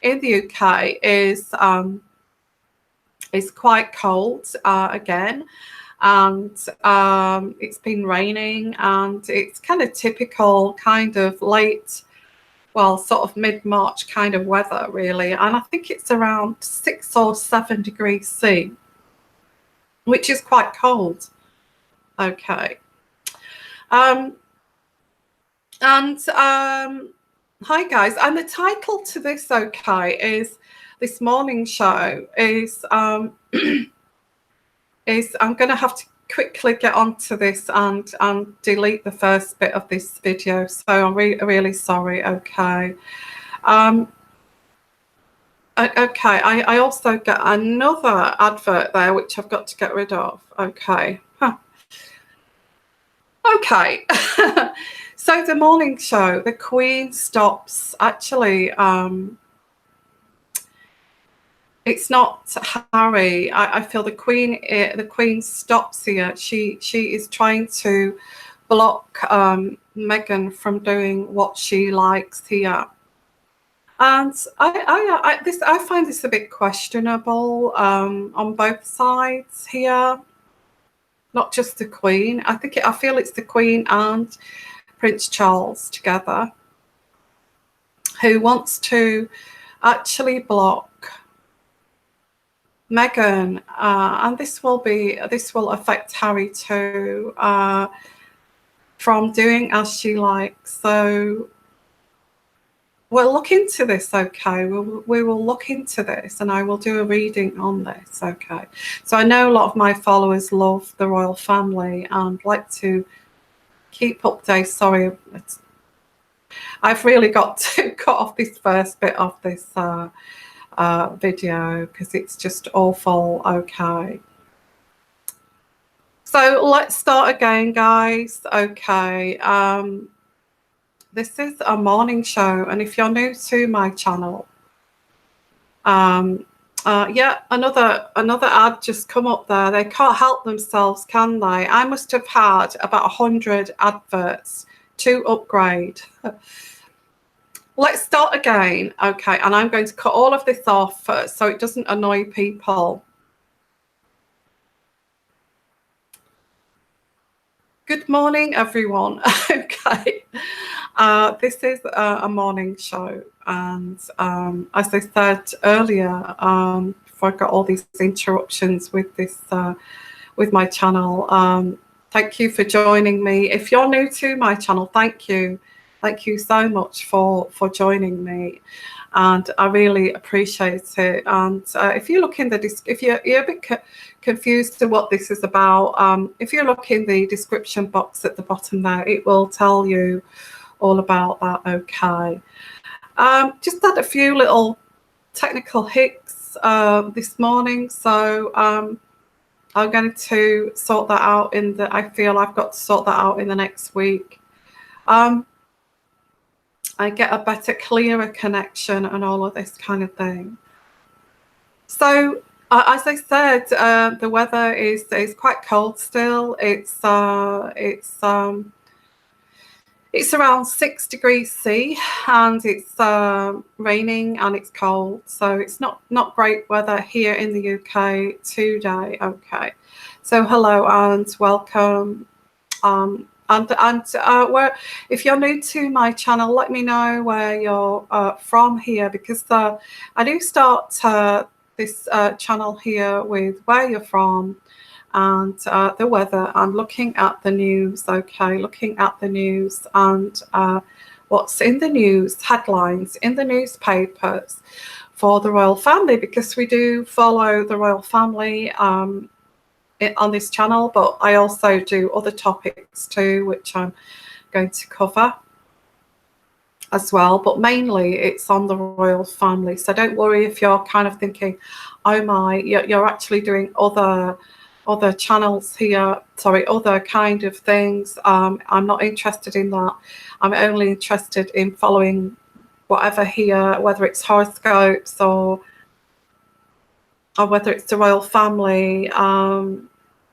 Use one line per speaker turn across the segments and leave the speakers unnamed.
in the UK is quite cold again, and it's been raining, and it's kind of typical kind of late, well, sort of mid-March kind of weather, really. And I think it's around 6 or 7 degrees C, which is quite cold. Okay. Hi guys, and the title to this, okay, is this morning show is is I'm going to have to quickly get onto this and delete the first bit of this video, so I'm really sorry. Okay. Okay, I also get another advert there which I've got to get rid of. Okay. Okay. So the morning show, the Queen stops. Actually, it's not Harry. I feel the Queen stops here. She is trying to block Meghan from doing what she likes here, and I find this a bit questionable on both sides here. Not just the Queen. I feel it's the Queen and Prince Charles together who wants to actually block Meghan, and this will affect Harry too, from doing as she likes. So we'll look into this. Okay, we will look into this, and I will do a reading on this. Okay, so I know a lot of my followers love the royal family and like to keep updates. Sorry, I've really got to cut off this first bit of this video because it's just awful. Okay, so let's start again, guys. Okay, this is a morning show, and if you're new to my channel, yeah, another ad just come up there. They can't help themselves, can they? I must have had about 100 adverts to upgrade. Let's start again. Okay, and I'm going to cut all of this off so it doesn't annoy people. Good morning, everyone. Okay, this is a morning show, and as I said earlier, before I got all these interruptions with this with my channel, thank you for joining me. If you're new to my channel, thank you so much for joining me, and I really appreciate it. And if you look in the if you're a bit confused to what this is about, if you look in the description box at the bottom there, it will tell you all about that. Okay, just had a few little technical hiccups this morning, so I'm going to sort that out I feel I've got to sort that out in the next week. I get a better, clearer connection and all of this kind of thing. So, as I said, the weather is quite cold still. It's around 6 degrees C, and it's raining and it's cold. So it's not great weather here in the UK today. Okay, so hello and welcome. Where, if you're new to my channel, let me know where you're from here, because I do start this channel here with where you're from and the weather and looking at the news. Okay, looking at the news and what's in the news, headlines in the newspapers for the royal family, because we do follow the royal family on this channel, but I also do other topics too, which I'm going to cover as well, but mainly it's on the royal family. So don't worry if you're kind of thinking, oh my, you're actually doing other channels here, sorry, other kind of things. I'm not interested in that. I'm only interested in following whatever here, whether it's horoscopes or whether it's the royal family.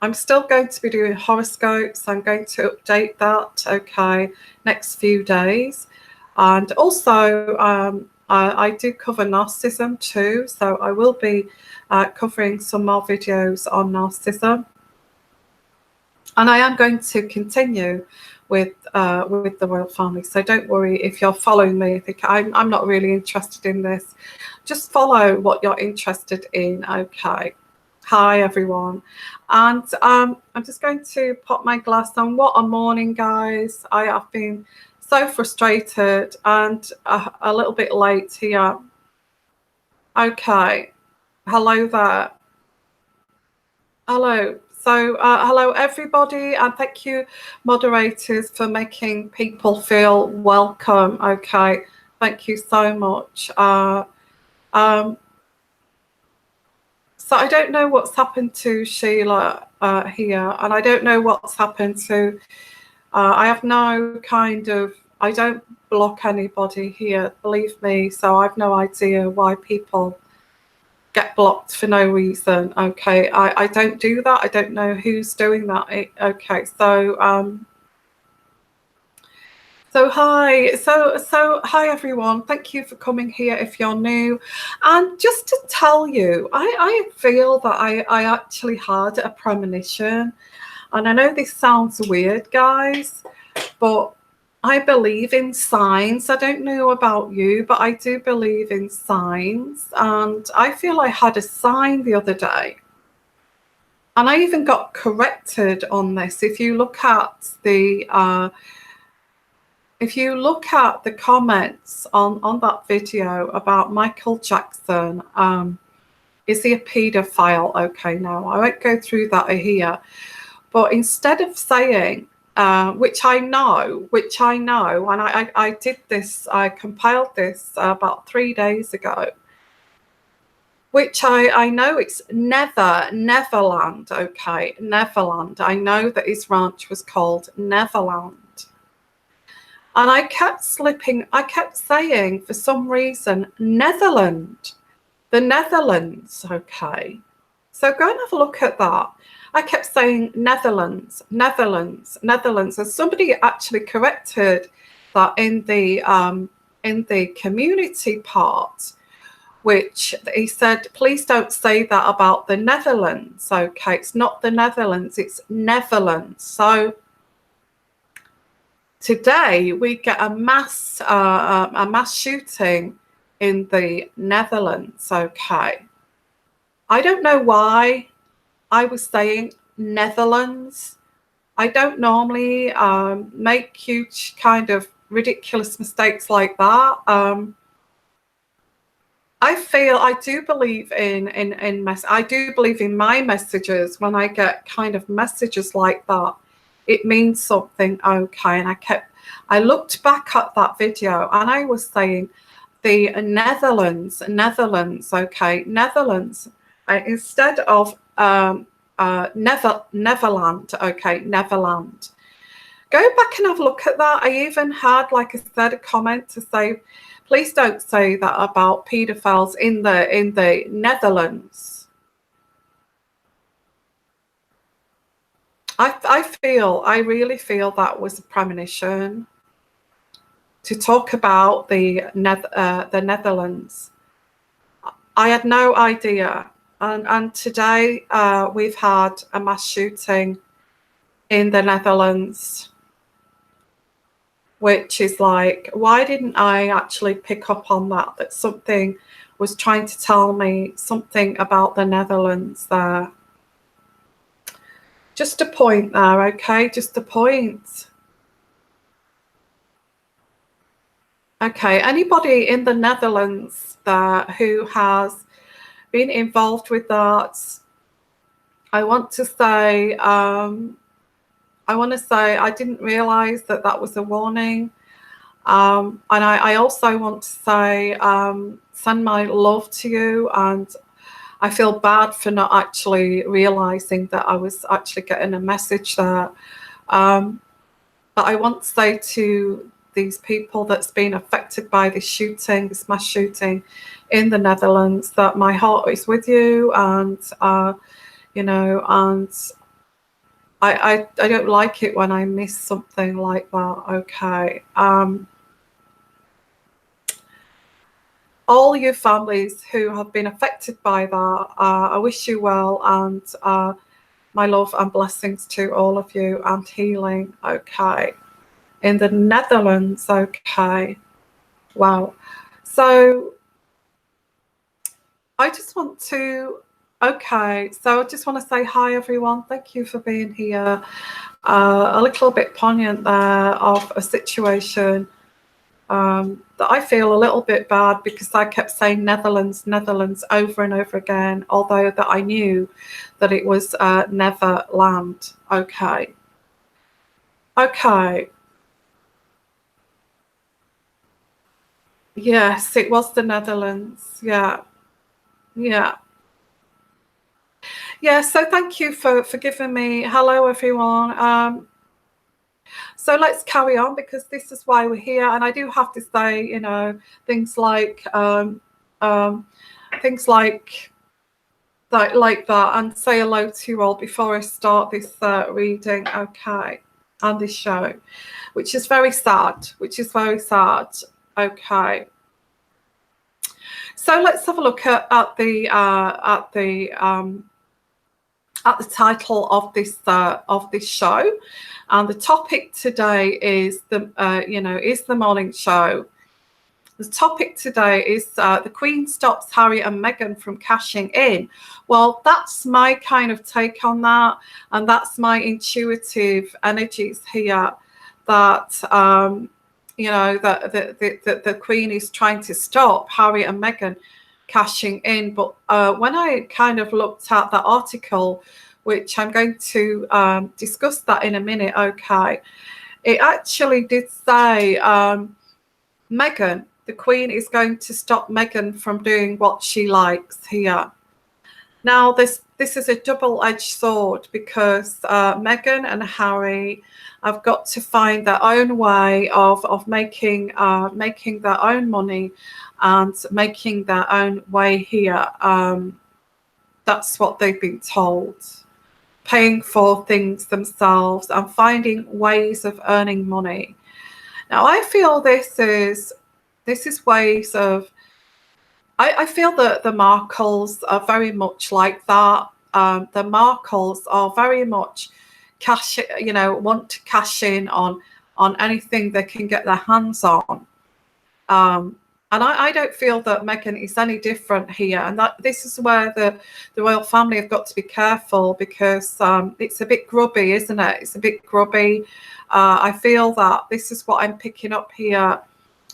I'm still going to be doing horoscopes. I'm going to update that, okay, next few days. And also, I do cover narcissism too, so I will be covering some more videos on narcissism. And I am going to continue with the royal family. So don't worry if you're following me. I think I'm not really interested in this. Just follow what you're interested in. Okay. Hi everyone. And I'm just going to pop my glass on. What a morning, guys. I have been so frustrated and a little bit late here. Okay. Hello there. Hello. So hello everybody, and thank you moderators for making people feel welcome. Okay, thank you so much. So I don't know what's happened to Sheila here, and I don't know what's happened to I have no kind of, I don't block anybody here, believe me, so I have no idea why people get blocked for no reason. Okay, I don't do that. I don't know who's doing that. Okay, so hi, so hi everyone. Thank you for coming here if you're new. And just to tell you, I feel that I actually had a premonition, and I know this sounds weird, guys, but I believe in signs. I don't know about you, but I do believe in signs. And I feel I had a sign the other day. And I even got corrected on this. If you look at the comments on that video about Michael Jackson, is he a paedophile? Okay, now I won't go through that here. But instead of saying, which I know, and I did this, I compiled this about 3 days ago, which I know it's Neverland, okay, Neverland. I know that his ranch was called Neverland. And I kept saying, for some reason, Netherland, the Netherlands, okay. So go and have a look at that. I kept saying Netherlands, Netherlands, Netherlands, and somebody actually corrected that in the community part, which he said, please don't say that about the Netherlands. Okay, it's not the Netherlands, it's Netherlands. So today we get a mass shooting in the Netherlands. Okay, I don't know why I was saying Netherlands. I don't normally make huge kind of ridiculous mistakes like that. I do believe I do believe in my messages. When I get kind of messages like that, it means something. Okay, and I looked back at that video and I was saying the Netherlands. Okay, Netherlands instead of Neverland. Okay, Neverland. Go back and have a look at that. I even had, like I said, a comment to say, please don't say that about paedophiles in the Netherlands. I really feel that was a premonition to talk about the Netherlands. I had no idea. And today we've had a mass shooting in the Netherlands, which is like, why didn't I actually pick up on that? That something was trying to tell me something about the Netherlands there. Just a point there, okay? Just a point. Okay, anybody in the Netherlands there who has been involved with that, I want to say I didn't realize that that was a warning. And I also want to say send my love to you, and I feel bad for not actually realizing that I was actually getting a message there. But I want to say to these people that's been affected by this shooting, this mass shooting in the Netherlands, that my heart is with you, and you know, and I don't like it when I miss something like that. Okay. all you families who have been affected by that, I wish you well, and my love and blessings to all of you, and healing. Okay. In the Netherlands. Okay. Wow. So I just want to, okay, so I just want to say hi, everyone. Thank you for being here. A little bit poignant there of a situation that I feel a little bit bad, because I kept saying Netherlands, Netherlands over and over again, although that I knew that it was Neverland. Okay. Okay. Yes, it was the Netherlands. Yeah. Yeah. Yeah, so thank you for giving me. Hello, everyone. So let's carry on, because this is why we're here. And I do have to say, you know, things like things like that, and say hello to you all before I start this reading, okay, and this show, which is very sad. Okay. So let's have a look at the title of this show, and the topic today is the morning show. The topic today is the Queen stops Harry and Meghan from cashing in. Well, that's my kind of take on that, and that's my intuitive energies here, that that the Queen is trying to stop Harry and Meghan cashing in. But when I kind of looked at the article, which I'm going to discuss that in a minute, okay, it actually did say Meghan, the Queen is going to stop Meghan from doing what she likes here. Now, this is a double-edged sword, because Meghan and Harry have got to find their own way of making their own money and making their own way here. That's what they've been told. Paying for things themselves and finding ways of earning money. Now, I feel this is ways of. I feel that the Markles are very much like that. The Markles are very much want to cash in on anything they can get their hands on. And I don't feel that Meghan is any different here. And that this is where the royal family have got to be careful, because it's a bit grubby, isn't it? It's a bit grubby. I feel that this is what I'm picking up here.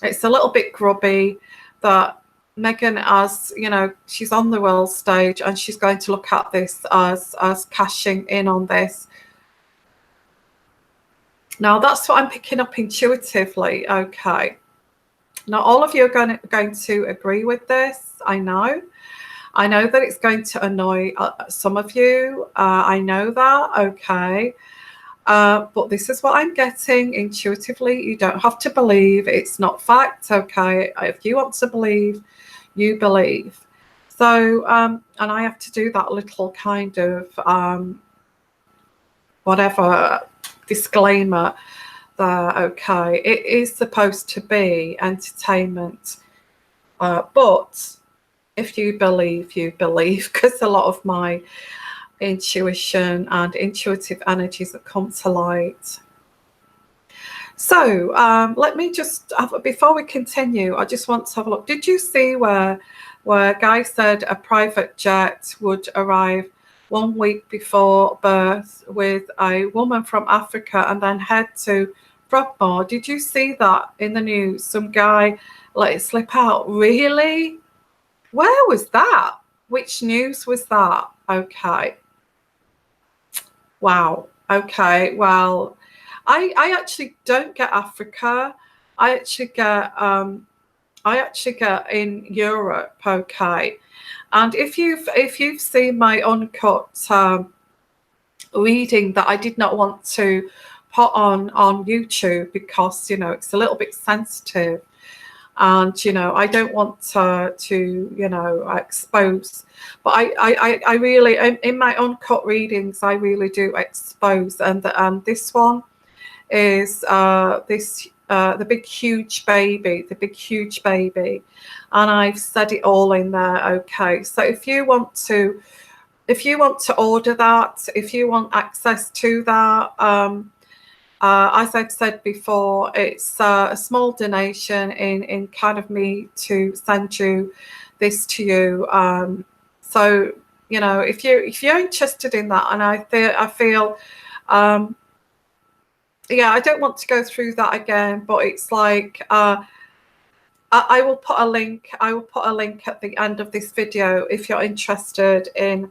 It's a little bit grubby that Meghan, as you know, she's on the world stage and she's going to look at this as cashing in on this. Now, that's what I'm picking up intuitively. Okay. Now, all of you are going to agree with this. I know that it's going to annoy some of you. I know that. Okay. But this is what I'm getting intuitively. You don't have to believe. It's not fact. Okay. If you want to believe, you believe. So, and I have to do that little kind of whatever disclaimer there. Okay. It is supposed to be entertainment. But if you believe, you believe, because a lot of my intuition and intuitive energies that come to light. So let me just before we continue, I just want to have a look. Did you see where Guy said a private jet would arrive 1 week before birth with a woman from Africa and then head to Frogmore? Did you see that in the news? Some guy let it slip out. Really? Where was that? Which news was that? Okay. Wow. Okay. Well, I actually don't get Africa. I actually get in Europe. Okay. And if you've seen my uncut reading that I did not want to put on YouTube, because it's a little bit sensitive, and I don't want to expose. But I really, in my uncut readings, I really do expose. And this one is this the big huge baby, and I've said it all in there. Okay, so if you want to order that, if you want access to that, as I've said before, it's a small donation in kind of me to send you this to you. So you know, if you're interested in that, and I feel yeah, I don't want to go through that again, but it's like I will put a link. I will put a link at the end of this video if you're interested in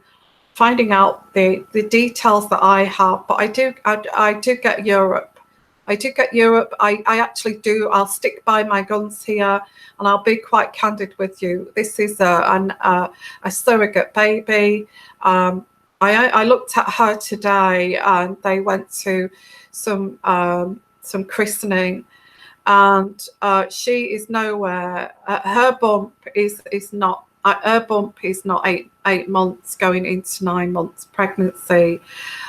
finding out the details that I have. But I do get Europe. I do get Europe. I actually do. I'll stick by my guns here, and I'll be quite candid with you. This is a surrogate baby. I looked at her today, and they went to some christening, and she is nowhere. Her bump is not. Her bump is not 8 months going into 9 months pregnancy.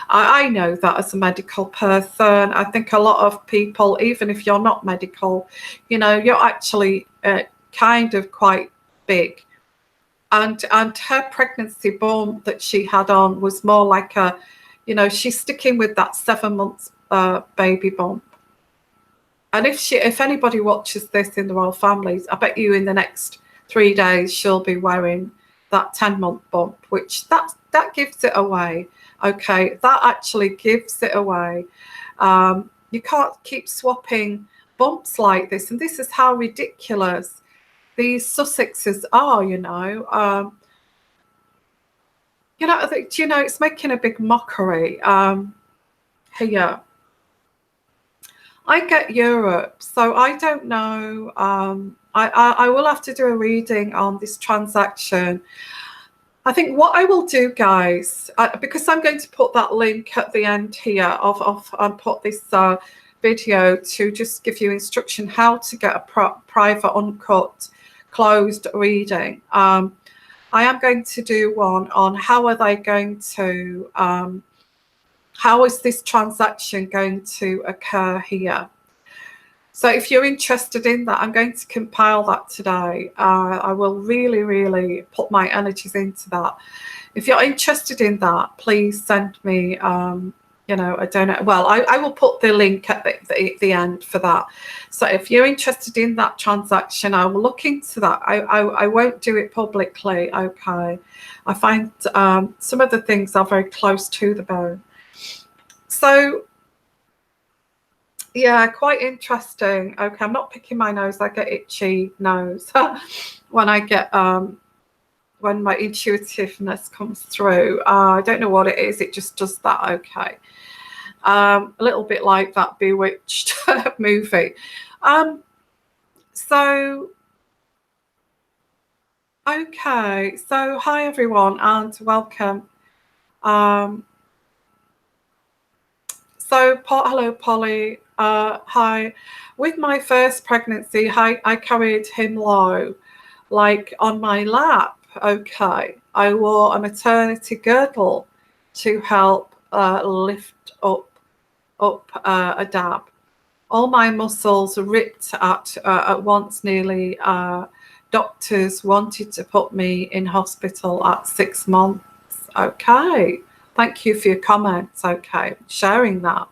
I know that as a medical person. I think a lot of people, even if you're not medical, you know, you're actually kind of quite big. And her pregnancy bump that she had on was more like a, you know, she's sticking with that 7 months baby bump. And if anybody watches this in the royal families, I bet you in the next 3 days she'll be wearing that 10-month bump, which that gives it away. Okay, that actually gives it away. You can't keep swapping bumps like this, and this is how ridiculous these Sussex'S are. You know, it's making a big mockery here. I get Europe, so I don't know. I will have to do a reading on this transaction. I think what I will do, guys, because I'm going to put that link at the end here and put this video to just give you instruction how to get a private, uncut, closed reading. I am going to do one on how are they going to, how is this transaction going to occur here. So if you're interested in that, I'm going to compile that today. I will really, really put my energies into that. If you're interested in that, please send me, you know, a donate. Well, I will put the link at the end for that. So if you're interested in that transaction, I will look into that. I won't do it publicly. Okay. I find some of the things are very close to the bone. So yeah, quite interesting. Okay, I'm not picking my nose. I get itchy nose when I get when my intuitiveness comes through. I don't know what it is. It just does that. Okay, a little bit like that Bewitched movie. So okay, so hi everyone and welcome. So hello Polly. Hi. With my first pregnancy, I carried him low, like on my lap. Okay. I wore a maternity girdle to help lift up a dab. All my muscles ripped at once nearly. Doctors wanted to put me in hospital at 6 months. Okay. Thank you for your comments. Okay. Sharing that.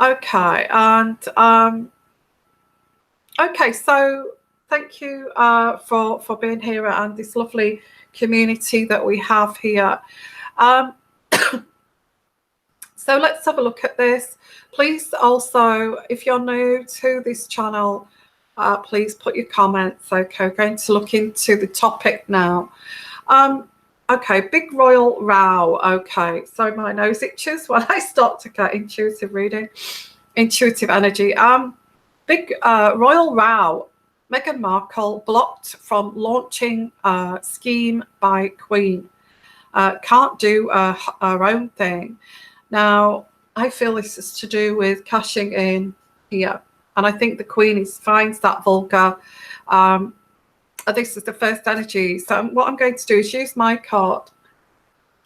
Okay, and okay, so thank you for being here and this lovely community that we have here. So let's have a look at this. Please also, if you're new to this channel, please put your comments. Okay, we're going to look into the topic now. Okay, big royal row. Okay, so my nose itches when I start to get intuitive reading, intuitive energy. Big royal row. Meghan Markle blocked from launching scheme by Queen. Can't do her own thing. Now, I feel this is to do with cashing in here. And I think the Queen finds that vulgar. This is the first energy. So what I'm going to do is use my card.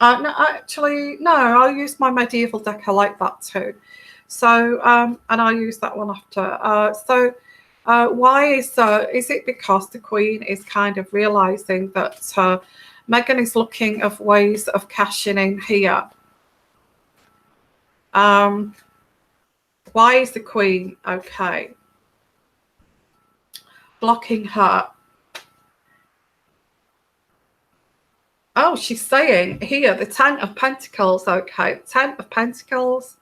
No, actually, no, I'll use my medieval deck. I like that too. So, and I'll use that one after. Why is it because the Queen is kind of realizing that Meghan is looking at ways of cashing in here? Why is the Queen, okay, blocking her? Oh, she's saying here, the Ten of Pentacles, okay, Ten of Pentacles.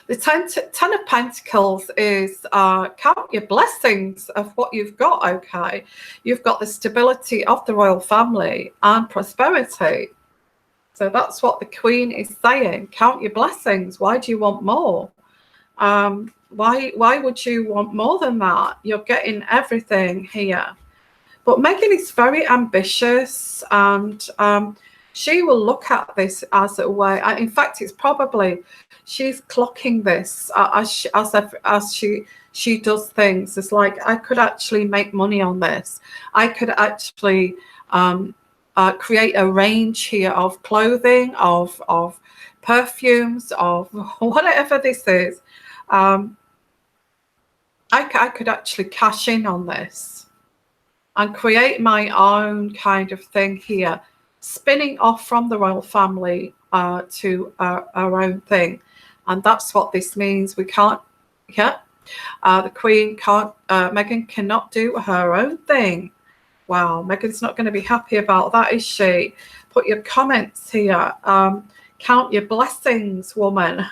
The Ten of Pentacles is count your blessings of what you've got, okay? You've got the stability of the royal family and prosperity. So that's what the Queen is saying. Count your blessings. Why do you want more? Why would you want more than that? You're getting everything here. But Meghan is very ambitious, and she will look at this as a way. In fact, it's probably she's clocking this as she does things. It's like, I could actually make money on this. I could actually create a range here of clothing, of perfumes, of whatever this is. I could actually cash in on this and create my own kind of thing here, spinning off from the royal family to our own thing. And that's what this means. We can't, the Queen can't, Meghan cannot do her own thing. Wow, Meghan's not going to be happy about that, is she? Put your comments here. Count your blessings, woman.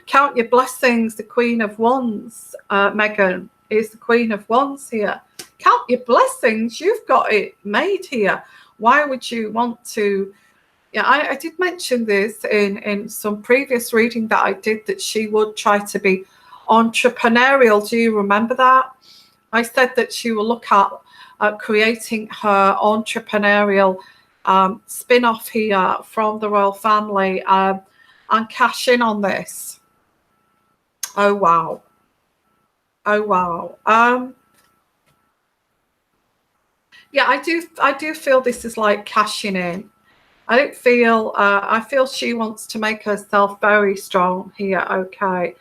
Count your blessings. The Queen of Wands, Meghan, is the Queen of Wands here. Count your blessings. You've got it made here. Why would you want to? Yeah, I did mention this in some previous reading that I did, that she would try to be entrepreneurial. Do you remember that? I said that she will look at creating her entrepreneurial spin-off here from the royal family and cash in on this. Oh wow. Oh wow. Yeah, I do feel this is like cashing in. I feel she wants to make herself very strong here, okay.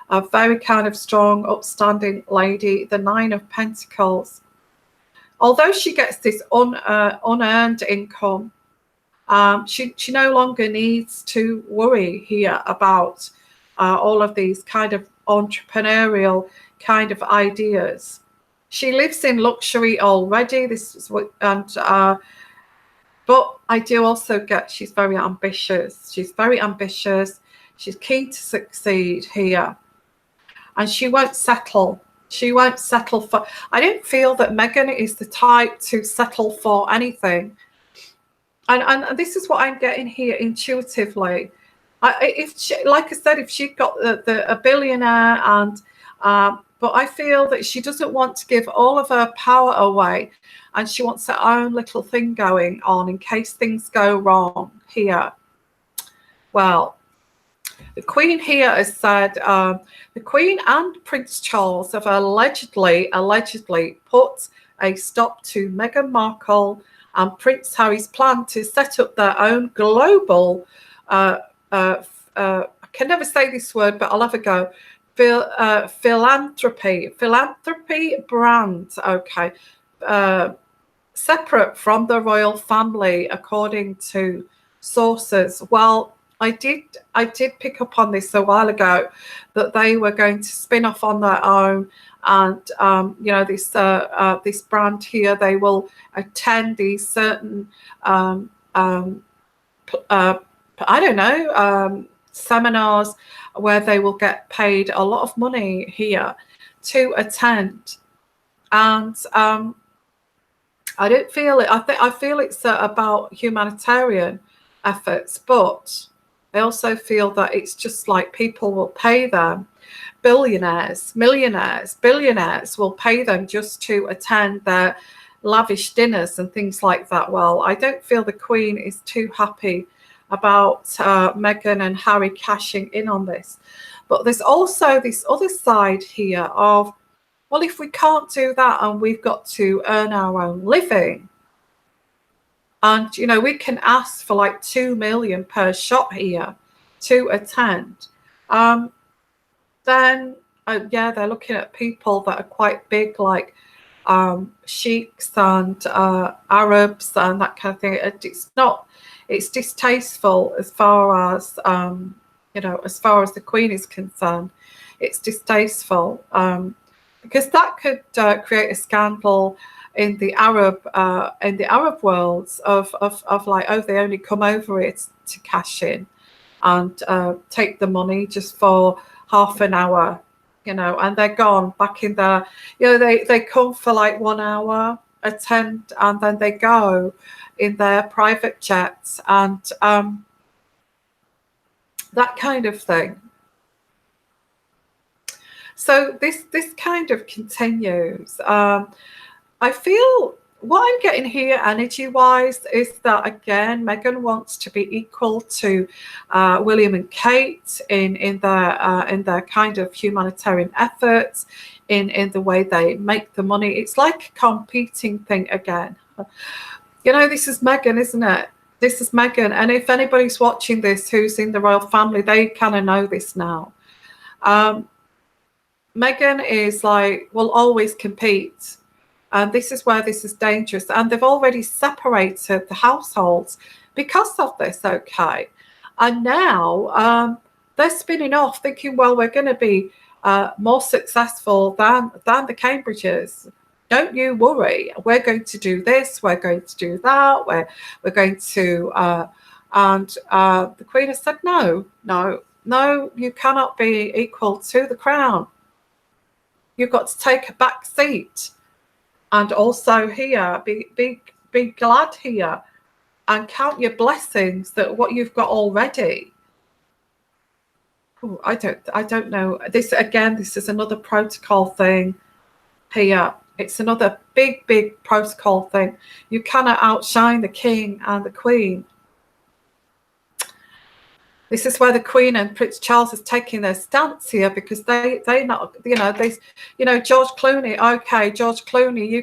A very kind of strong, upstanding lady, the Nine of Pentacles. Although she gets this unearned income, she no longer needs to worry here about all of these kind of entrepreneurial kind of ideas. She lives in luxury already. This is what, and but I do also get she's very ambitious. She's very ambitious. She's keen to succeed here, and she won't settle. She won't settle for. I don't feel that Meghan is the type to settle for anything. And this is what I'm getting here intuitively. If she, like I said, if she got a billionaire, and but I feel that she doesn't want to give all of her power away, and she wants her own little thing going on in case things go wrong here. Well, the Queen here has said the Queen and Prince Charles have allegedly put a stop to Meghan Markle and Prince Harry's plan to set up their own global, I can never say this word, but I'll have a go, philanthropy brand, okay, separate from the royal family, according to sources. Well, I did pick up on this a while ago, that they were going to spin off on their own, and you know, this brand here, they will attend these certain I don't know, seminars where they will get paid a lot of money here to attend. And I don't feel it. I feel it's about humanitarian efforts, but I also feel that it's just like people will pay them. Billionaires, millionaires, billionaires will pay them just to attend their lavish dinners and things like that. Well, I don't feel the Queen is too happy about Meghan and Harry cashing in on this. But there's also this other side here of, well, if we can't do that and we've got to earn our own living, and, you know, we can ask for like 2 million per shot here to attend, then yeah, they're looking at people that are quite big, like sheiks and Arabs and that kind of thing. It's distasteful as far as as far as the Queen is concerned. It's distasteful because that could create a scandal in the Arab worlds of like, oh, they only come over it to cash in and take the money just for half an hour, and they're gone back in their, they come for like 1 hour, attend, and then they go in their private jets and that kind of thing. So this kind of continues. I feel what I'm getting here energy-wise is that, again, Meghan wants to be equal to William and Kate in their kind of humanitarian efforts, in the way they make the money. It's like a competing thing again. This is Meghan, isn't it? This is Meghan. And if anybody's watching this who's in the royal family, they kind of know this now. Meghan is like, will always compete. And this is where this is dangerous. And they've already separated the households because of this, okay? And now they're spinning off thinking, well, we're going to be more successful than the Cambridges. Don't you worry. We're going to do this. We're going to do that. We're going to... and the Queen has said, no, you cannot be equal to the crown. You've got to take a back seat. And also here, be glad here and count your blessings that what you've got already. Ooh, I don't know. This is another protocol thing here. It's another big protocol thing. You cannot outshine the King and the Queen. This is where the Queen and Prince Charles is taking their stance here, because they not, George Clooney. Okay, George Clooney, you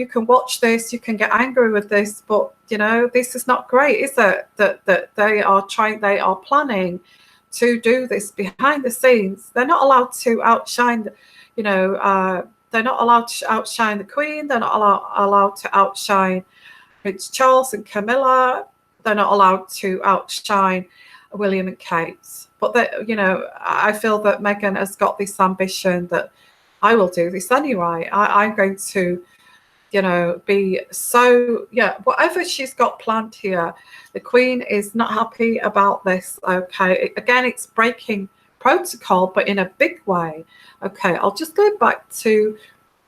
can watch this, you can get angry with this, but this is not great, is it? That they are planning to do this behind the scenes. They're not allowed to outshine, they're not allowed to outshine the Queen. They're not allowed to outshine Prince Charles and Camilla. They're not allowed to outshine William and Kate. But I feel that Meghan has got this ambition that I will do this anyway. I'm going to, be so, whatever she's got planned here, the Queen is not happy about this. Okay, again, it's breaking protocol, but in a big way. Okay, I'll just go back to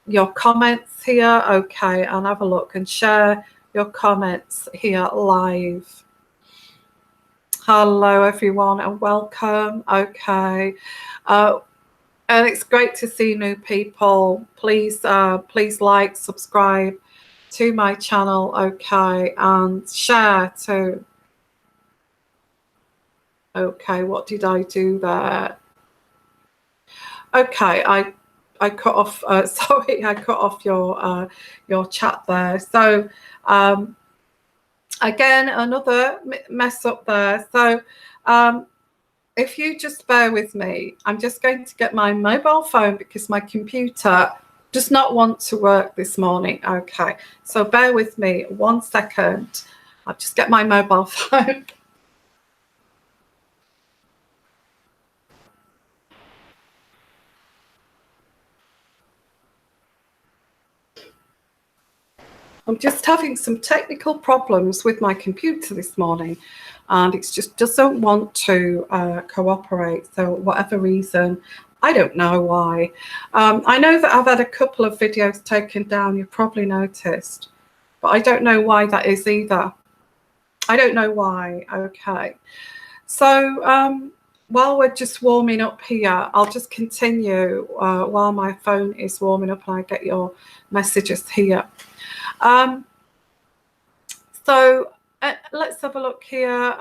your comments here. Okay, and have a look and share your comments here live. Hello, everyone, and welcome. Okay, and it's great to see new people. Please like, subscribe to my channel, okay, and share too. Okay, what did I do there? Okay, I cut off. Sorry, I cut off your chat there. So. Again, another mess up there. So if you just bear with me, I'm just going to get my mobile phone because my computer does not want to work this morning. Okay, so bear with me 1 second. I'll just get my mobile phone. I'm just having some technical problems with my computer this morning, and it just doesn't want to cooperate. So whatever reason, I don't know why. I know that I've had a couple of videos taken down, you've probably noticed, but I don't know why that is either. I don't know why. Okay. So while we're just warming up here, I'll just continue while my phone is warming up and I get your messages here. So let's have a look here.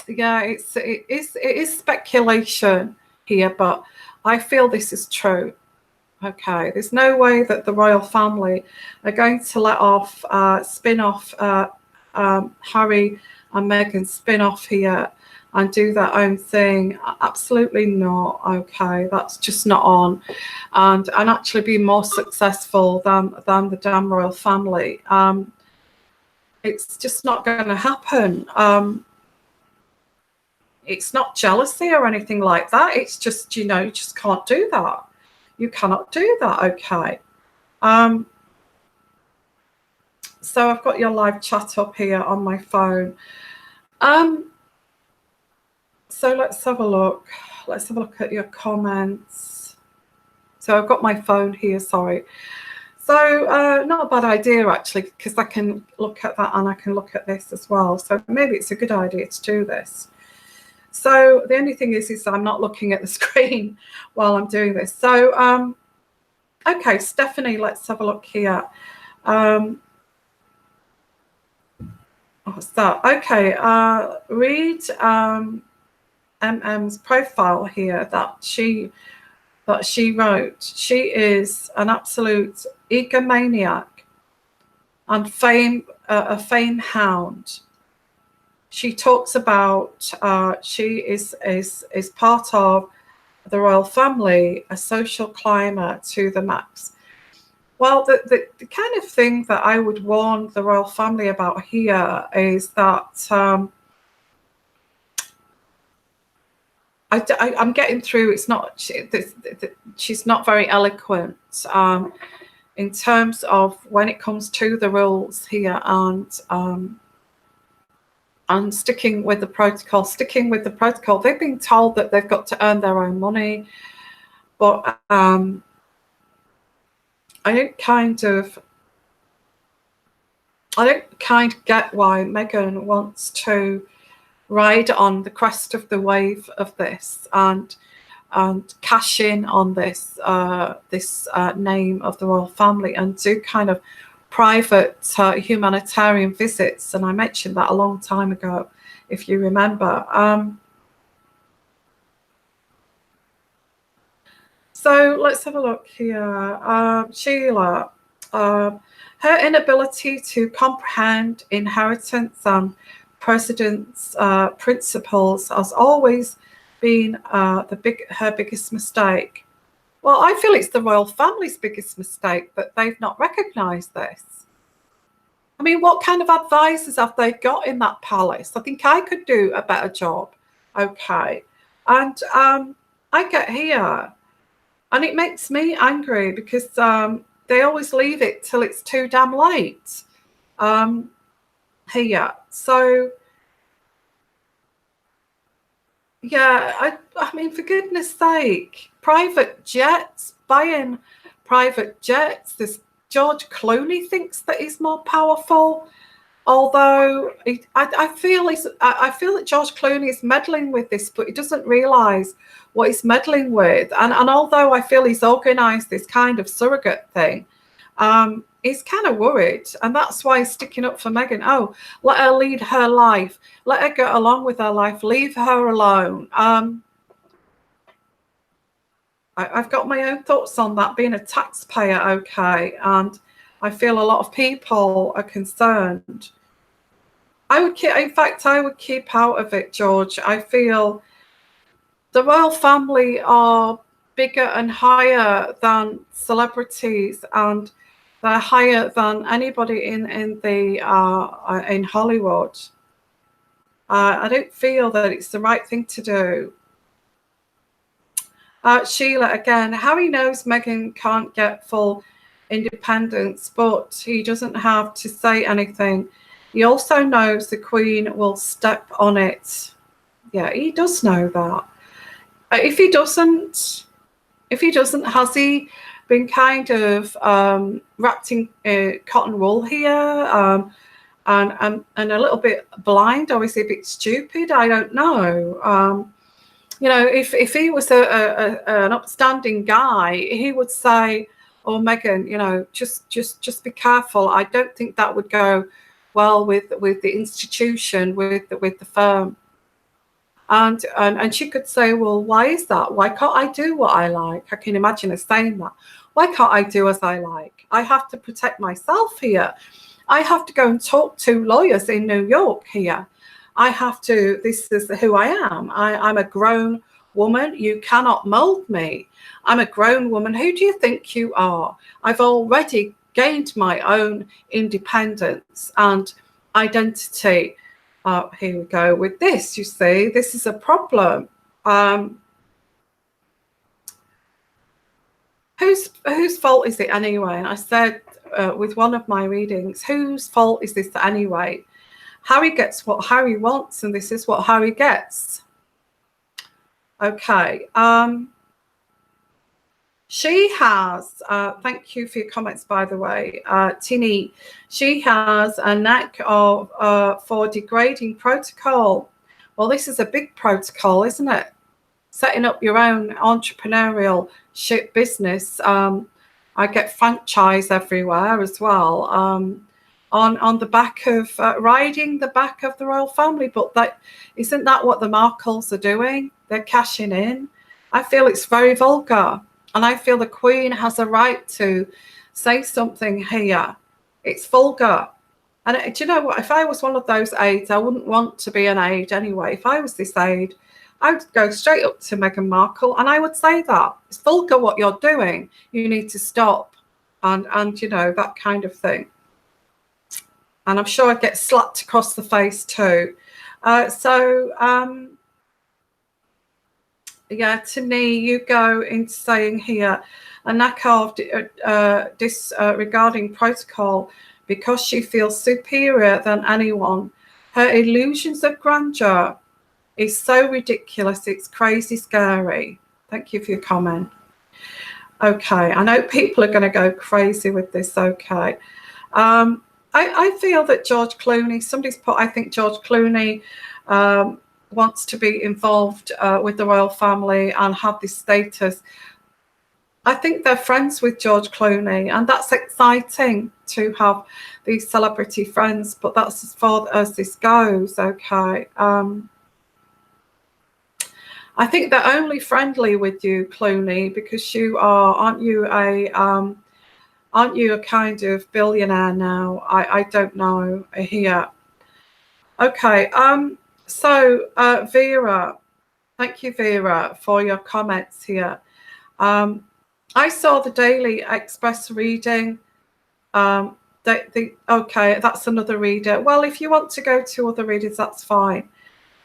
Yeah, it is speculation here, but I feel this is true. Okay, there's no way that the royal family are going to let off spin off Harry and Meghan spin off here and do their own thing. Absolutely not. Okay, that's just not on. And actually be more successful than the damn royal family. It's just not going to happen. It's not jealousy or anything like that. It's just, you just can't do that. You cannot do that. Okay. So I've got your live chat up here on my phone. So let's have a look. Let's have a look at your comments. So I've got my phone here, sorry. So not a bad idea, actually, because I can look at that and I can look at this as well. So maybe it's a good idea to do this. So the only thing is I'm not looking at the screen while I'm doing this. So, okay, Stephanie, let's have a look here. What's that? Okay, read MM's profile here that she wrote. She is an absolute egomaniac and a fame hound. She talks about she is part of the royal family, a social climber to the max. Well, the kind of thing that I would warn the royal family about here is that I'm getting through. It's not she's not very eloquent in terms of when it comes to the rules here and sticking with the protocol. They've been told that they've got to earn their own money, but I don't kind of get why Meghan wants to ride on the crest of the wave of this and cash in on this name of the royal family and do kind of private humanitarian visits. And I mentioned that a long time ago, if you remember. So let's have a look here. Sheila, her inability to comprehend inheritance and precedence principles has always been her biggest mistake. Well, I feel it's the royal family's biggest mistake that they've not recognised this. I mean, what kind of advisors have they got in that palace? I think I could do a better job. Okay. And I get here. And it makes me angry because they always leave it till it's too damn late here. So, yeah, I mean, for goodness sake, private jets, buying private jets. This George Clooney thinks that he's more powerful. Although I feel that George Clooney is meddling with this, but he doesn't realise what he's meddling with. And although I feel he's organised this kind of surrogate thing, he's kind of worried, and that's why he's sticking up for Meghan. Oh, let her lead her life. Let her get along with her life. Leave her alone. I've got my own thoughts on that, being a taxpayer, okay, and I feel a lot of people are concerned. I would keep out of it, George. I feel the royal family are bigger and higher than celebrities, and they're higher than anybody in Hollywood. I don't feel that it's the right thing to do. Sheila, again, Harry knows Meghan can't get full independence, but he doesn't have to say anything. He also knows the Queen will step on it. Yeah, he does know that. If he doesn't, has he been kind of wrapped in cotton wool here and a little bit blind, or is he a bit stupid? I don't know. You know, if he was an upstanding guy, he would say, "Oh, Meghan, you know, just be careful. I don't think that would go well with the institution, with the firm." And she could say, "Well, why is that? Why can't I do what I like?" I can imagine her saying that. Why can't I do as I like? I have to protect myself here. I have to go and talk to lawyers in New York here. I have to, this is who I am. I'm a grown woman. You cannot mold me. I'm a grown woman. Who do you think you are? I've already gained my own independence and identity. Here we go with this. You see, this is a problem. Whose fault is it anyway? And I said with one of my readings, whose fault is this anyway? Harry gets what Harry wants, and this is what Harry gets. Okay. She has, thank you for your comments, by the way, Tinny, she has a knack of for degrading protocol. Well, this is a big protocol, isn't it? Setting up your own entrepreneurial ship business. I get franchise everywhere as well. On the back of riding the back of the royal family, but that isn't that what the Markles are doing? They're cashing in. I feel it's very vulgar, and I feel the Queen has a right to say something here. It's vulgar. And do you know what? If I was one of those aides, I wouldn't want to be an aide anyway. If I was this aide, I would go straight up to Meghan Markle and I would say that it's vulgar what you're doing. You need to stop, and you know, that kind of thing. And I'm sure I'd get slapped across the face too. Yeah, Tani, you go into saying here, a knack of disregarding protocol because she feels superior than anyone. Her illusions of grandeur is so ridiculous, it's crazy scary. Thank you for your comment. Okay, I know people are going to go crazy with this. Okay. I feel that George Clooney, somebody's put, I think George Clooney wants to be involved with the royal family and have this status. I think they're friends with George Clooney, and that's exciting to have these celebrity friends, but that's as far as this goes. Okay. I think they're only friendly with you, Clooney, because you are, aren't you a kind of billionaire now? I don't know here. Okay. So Vera, thank you, Vera, for your comments here. I saw the Daily Express reading. Okay, that's another reader. Well, if you want to go to other readers, that's fine.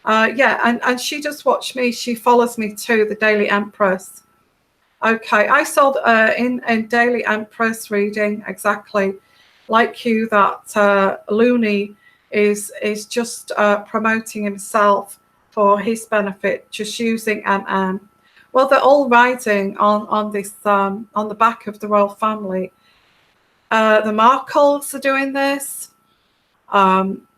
Yeah, and she just watched me. She follows me too, the Daily Empress. Okay, I saw in Daily Empress reading exactly like you that Looney is just promoting himself for his benefit, just using MM. Well, they're all riding on this on the back of the royal family. The Markles are doing this.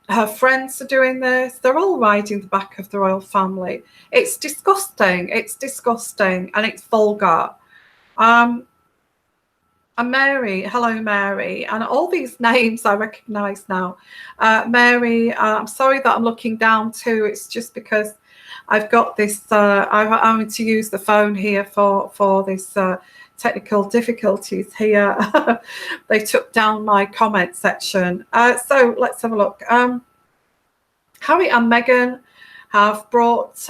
Her friends are doing this. They're all riding the back of the royal family. It's disgusting. It's disgusting, and it's vulgar. And Mary, hello, Mary, and all these names I recognise now. Mary, I'm sorry that I'm looking down too. It's just because I've got this. I'm having to use the phone here for this technical difficulties here. They took down my comment section. So let's have a look. Harry and Meghan have brought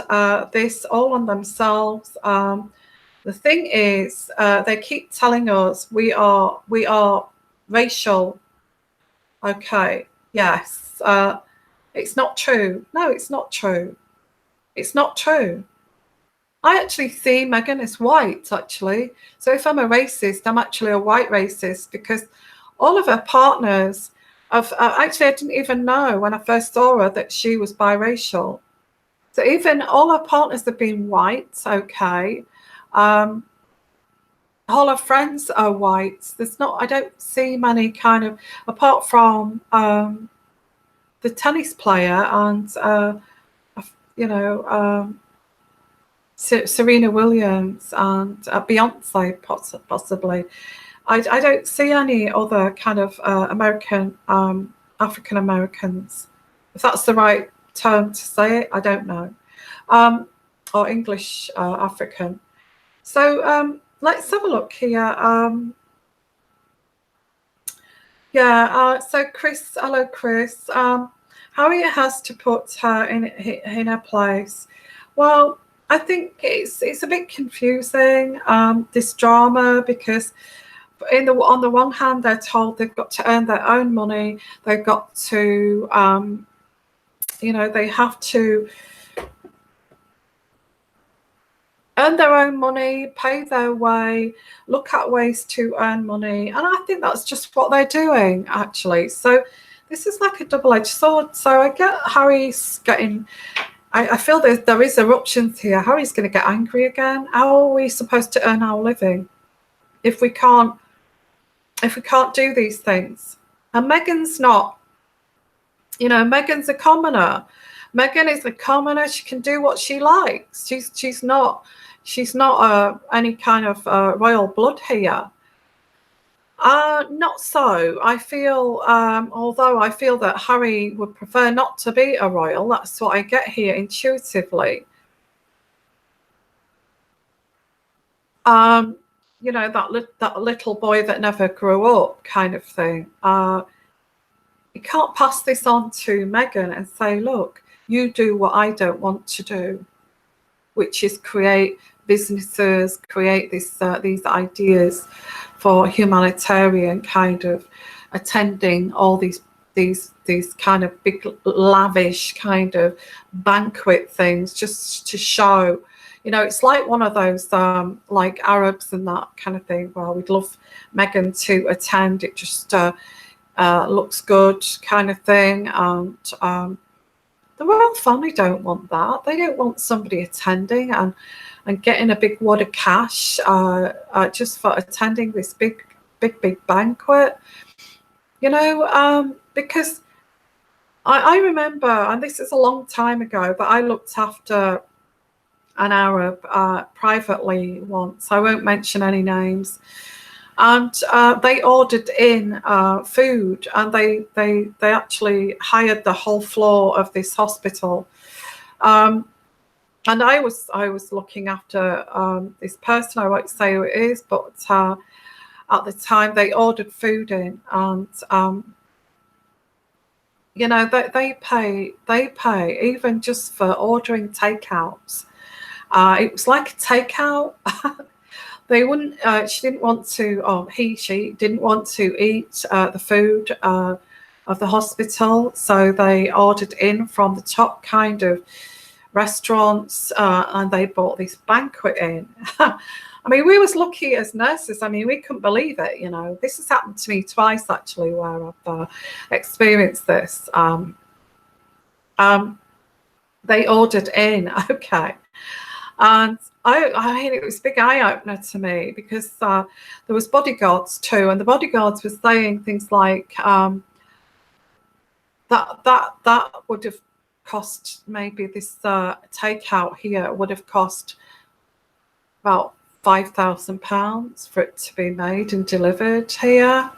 this all on themselves. The thing is, they keep telling us we are racial. Okay, yes. It's not true. No, it's not true. It's not true. I actually see Meghan as white, actually. So if I'm a racist, I'm actually a white racist, because all of her partners have, actually, I didn't even know when I first saw her that she was biracial. So even all her partners have been white, okay. All her friends are white. There's not, I don't see many kind of, apart from the tennis player and, you know, Serena Williams and Beyonce, possibly. I don't see any other kind of American, African Americans, if that's the right term to say it. I don't know, or English African. So let's have a look here. Yeah. So Chris, hello, Chris. Harry has to put her in her place. Well, I think it's a bit confusing, this drama, because on the one hand, they're told they've got to earn their own money. They've got to, they have to earn their own money, pay their way, look at ways to earn money. And I think that's just what they're doing, actually. So this is like a double-edged sword. So I get Harry's getting, I feel there is eruptions here. Harry's going to get angry again. How are we supposed to earn our living if we can't do these things? And Meghan's not, Meghan's a commoner. Meghan is a commoner. She can do what she likes. She's not any kind of royal blood here. Not so. I feel, although I feel that Harry would prefer not to be a royal. That's what I get here intuitively. That little boy that never grew up kind of thing. You can't pass this on to Meghan and say, look, you do what I don't want to do, which is create businesses, create these ideas for humanitarian kind of attending all these kind of big lavish kind of banquet things just to show, it's like one of those like Arabs and that kind of thing. Well, we'd love Meghan to attend. It just looks good kind of thing. And the royal family don't want that. They don't want somebody attending and getting a big wad of cash just for attending this big banquet. Because I remember, and this is a long time ago, but I looked after an Arab privately once. I won't mention any names. And they ordered in food, and they actually hired the whole floor of this hospital. And I was looking after this person. I won't say who it is, but at the time they ordered food in, and they pay even just for ordering takeouts. It was like a takeout. They wouldn't. She didn't want to. She didn't want to eat the food of the hospital, so they ordered in from the top kind of restaurants, and they bought this banquet in. I mean, we was lucky as nurses. I mean, we couldn't believe it. This has happened to me twice actually, where I've experienced this. They ordered in, okay, and I mean, it was a big eye opener to me, because there was bodyguards too, and the bodyguards were saying things like that would have cost, maybe this takeout here would have cost about £5,000 for it to be made and delivered here,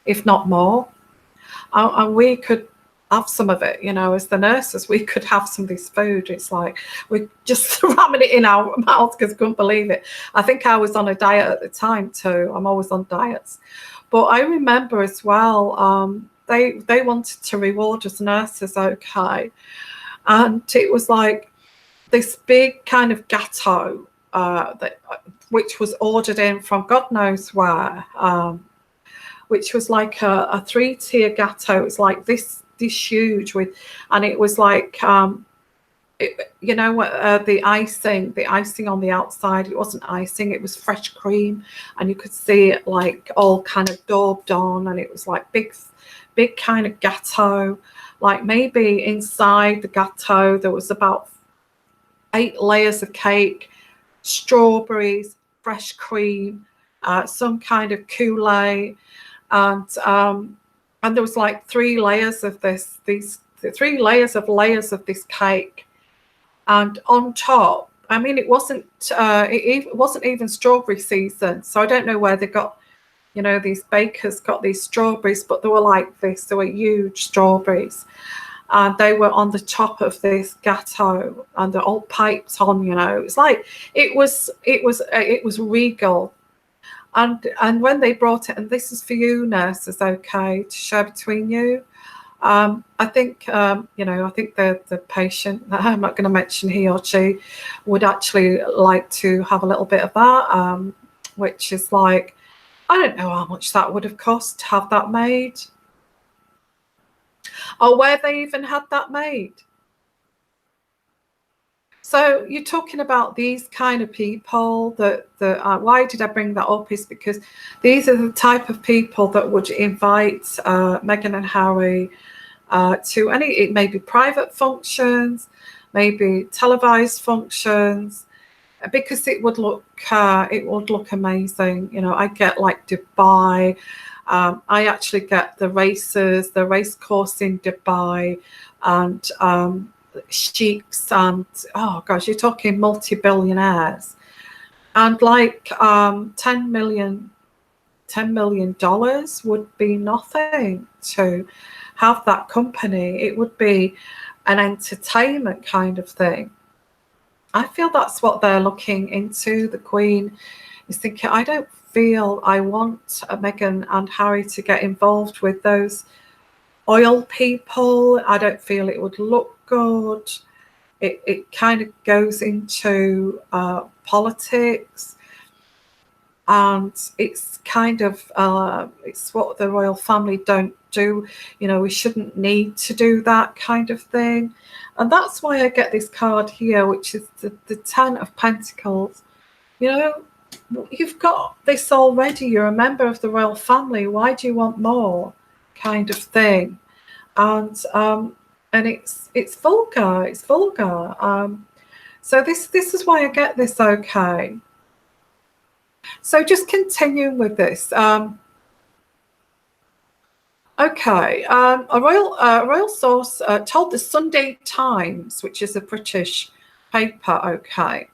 if not more. And we could have some of it, as the nurses, we could have some of this food. It's like we're just ramming it in our mouths because we couldn't believe it. I think I was on a diet at the time too. I'm always on diets. But I remember as well, they wanted to reward us nurses, okay. And it was like this big kind of gâteau, which was ordered in from God knows where, which was like a 3-tier gâteau. It was like this huge and it was like the icing on the outside, it wasn't icing, it was fresh cream, and you could see it like all kind of daubed on, and it was like big kind of gâteau. Like maybe inside the gâteau there was about 8 layers of cake, strawberries, fresh cream, some kind of Kool-Aid, and there was like 3 layers of this layers of this cake. And on top, I mean, it wasn't even strawberry season, so I don't know where they got, these bakers got these strawberries, but they were like this. They were huge strawberries, and they were on the top of this gâteau, and they're all piped on. It's like it was regal. And when they brought it, and this is for you nurses, okay, to share between you, I think, I think the patient, I'm not going to mention he or she, would actually like to have a little bit of that, which is like, I don't know how much that would have cost to have that made, or where they even had that made. So you're talking about these kind of people that why did I bring that up is because these are the type of people that would invite Meghan and Harry to any, it may be private functions, maybe televised functions, because it would look amazing. I get like Dubai. I actually get the race course in Dubai, and sheiks, and oh gosh, you're talking multi-billionaires, and like $10 million would be nothing to have that company. It would be an entertainment kind of thing. I feel that's what they're looking into. The Queen is thinking, I don't feel I want Meghan and Harry to get involved with those oil people. I don't feel it would look good. It kind of goes into politics, and it's kind of it's what the royal family don't do. We shouldn't need to do that kind of thing. And that's why I get this card here, which is the 10 of Pentacles. You've got this already. You're a member of the royal family. Why do you want more, kind of thing? And it's vulgar. It's vulgar. So this is why I get this. Okay. So just continuing with this. Okay, a royal source told the Sunday Times, which is a British paper, okay,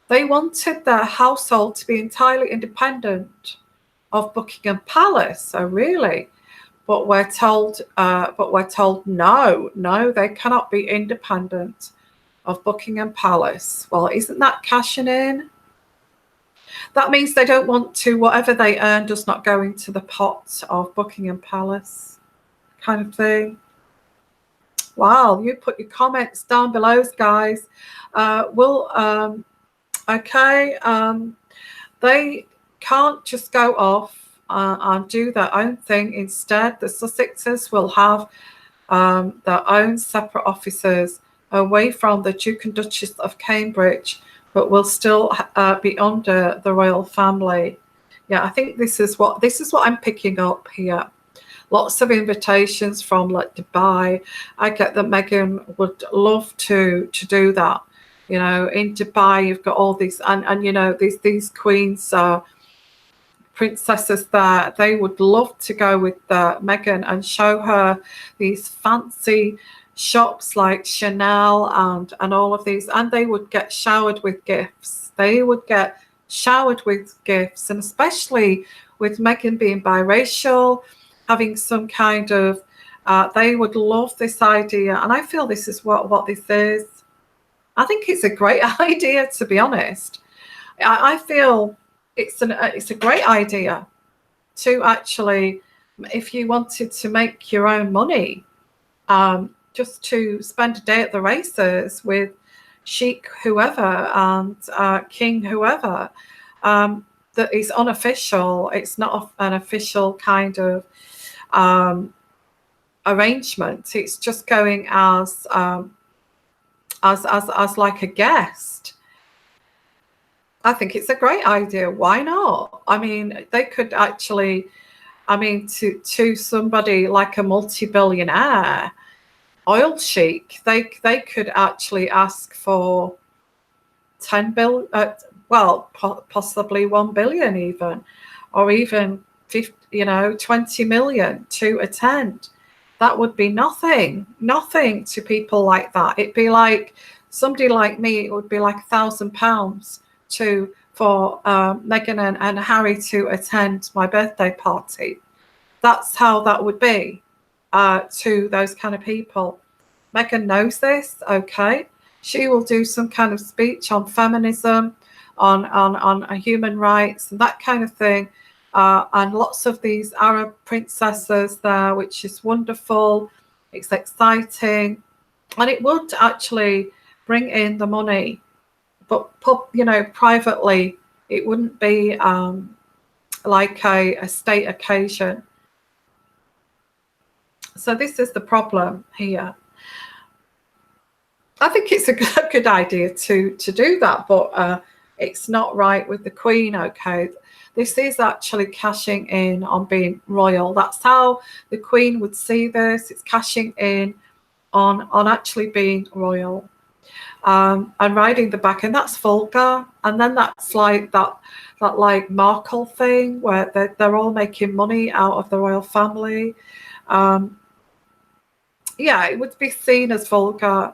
they wanted their household to be entirely independent of Buckingham Palace. Oh, really? But we're told no, they cannot be independent of Buckingham Palace. Well, isn't that cashing in? That means they don't want to, whatever they earn does not go into the pot of Buckingham Palace, kind of thing. Wow, you put your comments down below, guys. They can't just go off and do their own thing. Instead, the Sussex'S will have their own separate offices away from the Duke and Duchess of Cambridge, but will still be under the royal family. Yeah, I think this is what I'm picking up here. Lots of invitations from like Dubai. I get that Meghan would love to do that. In Dubai, you've got all these, and these queens, princesses there. They would love to go with Meghan and show her these fancy shops like Chanel and all of these, and they would get showered with gifts. They would get showered with gifts, and especially with Meghan being biracial, having some kind of, they would love this idea. And I feel this is what this is. I think it's a great idea, to be honest. I feel it's a great idea to actually, if you wanted to make your own money, just to spend a day at the races with Sheikh whoever and King whoever, that is unofficial. It's not an official kind of arrangement. It's just going as like a guest. I think it's a great idea. Why not? I mean, they could actually, to somebody like a multi-billionaire oil sheik, they could actually ask for 10 billion, possibly 1 billion even, or even 20 million to attend. That would be nothing to people like that. It'd be like somebody like me, it would be like £1,000 for Meghan and Harry to attend my birthday party. That's how that would be to those kind of people. Meghan knows this, okay? She will do some kind of speech on feminism, on human rights and that kind of thing. And lots of these Arab princesses there, which is wonderful. It's exciting, and it would actually bring in the money, but privately, it wouldn't be like a state occasion. So this is the problem here. I think it's a good idea to do that, but it's not right with the Queen. Okay, this is actually cashing in on being royal. That's how the Queen would see this. It's cashing in on actually being royal, and riding the back, and that's vulgar. And then that's like that like Markle thing where they're all making money out of the royal family. Yeah, it would be seen as vulgar.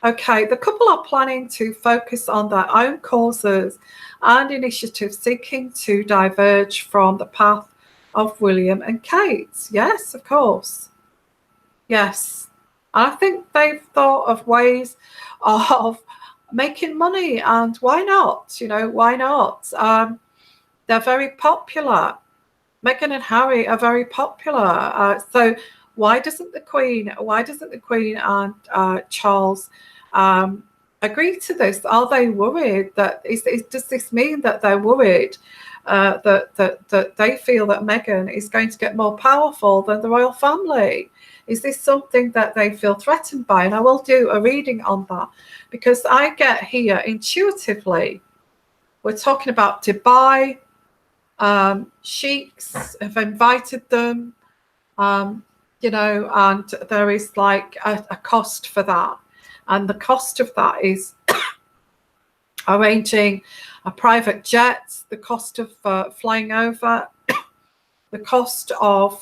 Okay, the couple are planning to focus on their own causes and initiatives seeking to diverge from the path of William and Kate. Yes, of course. Yes. I think they've thought of ways of making money, and why not? Why not? They're very popular. Meghan and Harry are very popular. So why doesn't the Queen and Charles agree to this? Are they worried that does this mean that they're worried that they feel that Meghan is going to get more powerful than the royal family? Is this something that they feel threatened by? And I will do a reading on that, because I get here intuitively, we're talking about Dubai. Sheiks have invited them, and there is like a cost for that. And the cost of that is arranging a private jet, the cost of flying over, the cost of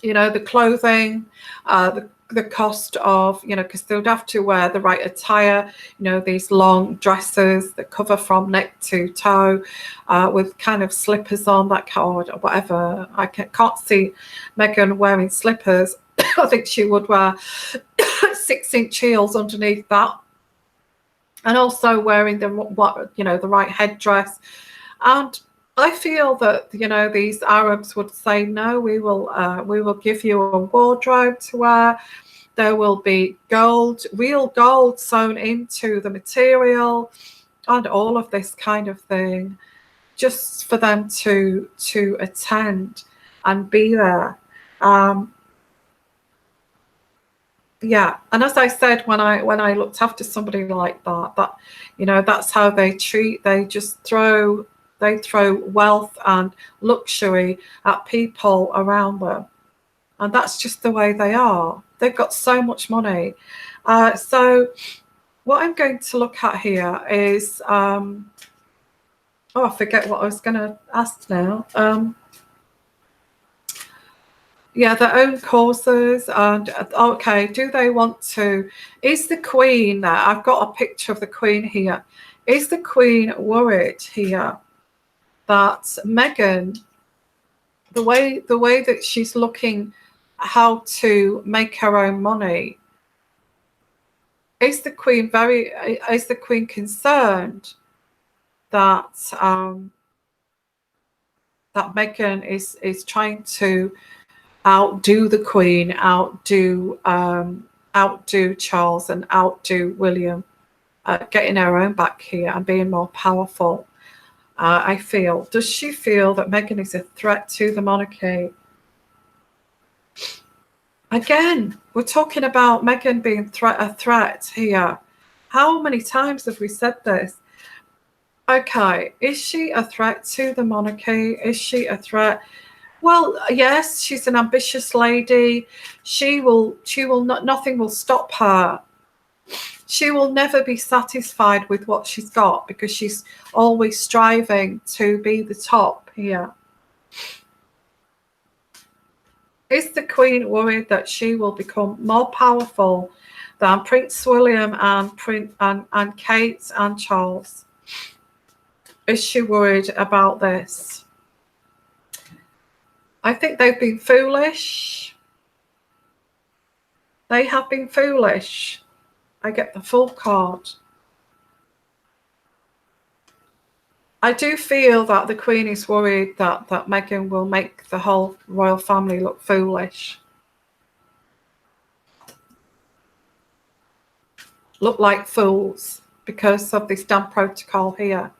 the clothing, the cost of, because they would have to wear the right attire, these long dresses that cover from neck to toe, with kind of slippers on, that or whatever. I can't see Meghan wearing slippers. I think she would wear 6-inch heels underneath that, and also wearing the right headdress. And I feel that these Arabs would say, no, we will give you a wardrobe to wear. There will be gold, real gold sewn into the material, and all of this kind of thing, just for them to attend and be there. Yeah, and as I said, when I looked after somebody like that, that's how they treat. They just throw wealth and luxury at people around them, and that's just the way they are. They've got so much money. So what I'm going to look at here is I forget what I was going to ask now. Yeah, their own causes. And okay, do they want to? Is the Queen there? I've got a picture of the Queen here. Is the Queen worried here that Meghan, the way that she's looking how to make her own money, is the Queen concerned that that Meghan is trying to outdo the Queen, outdo Charles, and outdo William, getting her own back here and being more powerful? I feel. Does she feel that Meghan is a threat to the monarchy? Again, we're talking about Meghan being a threat here. How many times have we said this? Okay, is she a threat to the monarchy? Is she a threat? Well, yes, she's an ambitious lady. She will not, nothing will stop her. She will never be satisfied with what she's got, because she's always striving to be the top here. Is the Queen worried that she will become more powerful than Prince William and Kate and Charles? Is she worried about this? I think they've been foolish. They have been foolish. I get the full card. I do feel that the Queen is worried that Meghan will make the whole royal family look foolish. Look like fools because of this damn protocol here.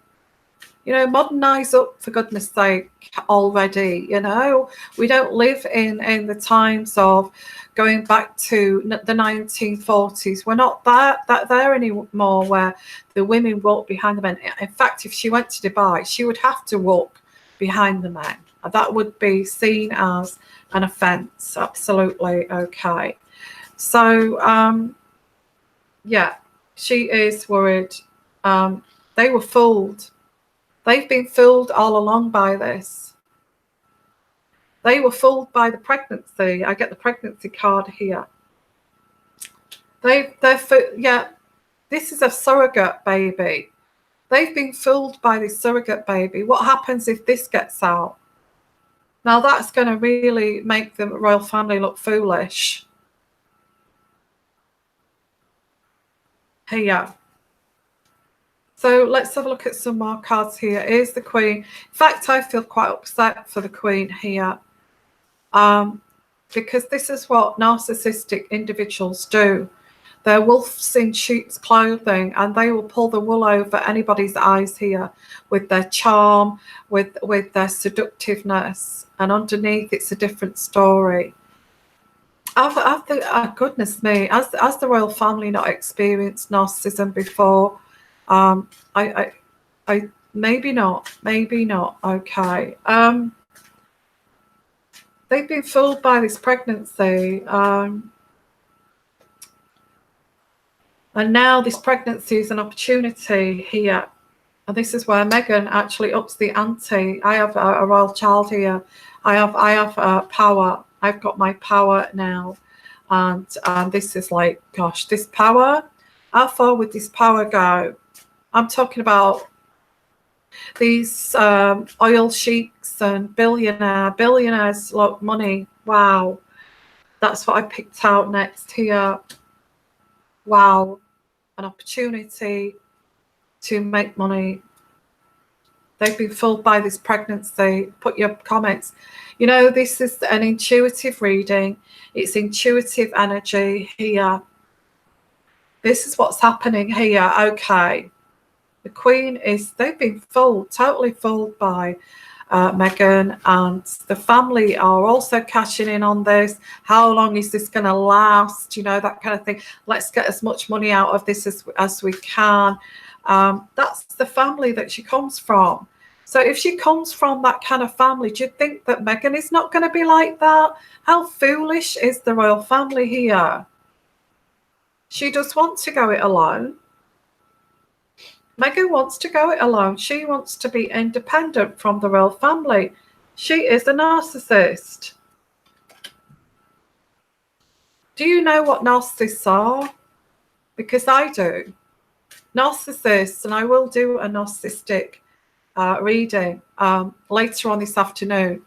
You know, modernise up, for goodness sake, already. You know, we don't live in the times of going back to the 1940s. We're not there anymore, where the women walk behind the men. In fact, if she went to Dubai, she would have to walk behind the men. That would be seen as an offence. Absolutely. Okay. So, yeah, she is worried. They were fooled. They've been fooled all along by this. They were fooled by the pregnancy. I get the pregnancy card here. Yeah, this is a surrogate baby. They've been fooled by this surrogate baby. What happens if this gets out? Now that's going to really make the royal family look foolish. Here. So let's have a look at some more cards here. Here's the Queen. In fact, I feel quite upset for the Queen here, because this is what narcissistic individuals do. They're wolves in sheep's clothing, and they will pull the wool over anybody's eyes here with their charm, with their seductiveness, and underneath it's a different story. Goodness me, has the royal family not experienced narcissism before? I maybe not. Okay. They've been fooled by this pregnancy, and now this pregnancy is an opportunity here. And this is where Meghan actually ups the ante. I have a royal child here. I have power. I've got my power now, and this is like, gosh, this power. How far would this power go? I'm talking about these oil sheiks and billionaires like money. Wow, that's what I picked out next here. Wow, an opportunity to make money. They've been fooled by this pregnancy. Put your comments. You know, this is an intuitive reading. It's intuitive energy here. This is what's happening here. Okay. The Queen is, they've been fooled, totally fooled by Meghan, and the family are also cashing in on this. How long is this going to last? You know, that kind of thing. Let's get as much money out of this as we can. That's the family that she comes from. So if she comes from that kind of family, do you think that Meghan is not going to be like that? How foolish is the royal family here? She does want to go it alone. Meghan wants to go it alone. She wants to be independent from the royal family. She is a narcissist. Do you know what narcissists are? Because I do. Narcissists, and I will do a narcissistic reading later on this afternoon,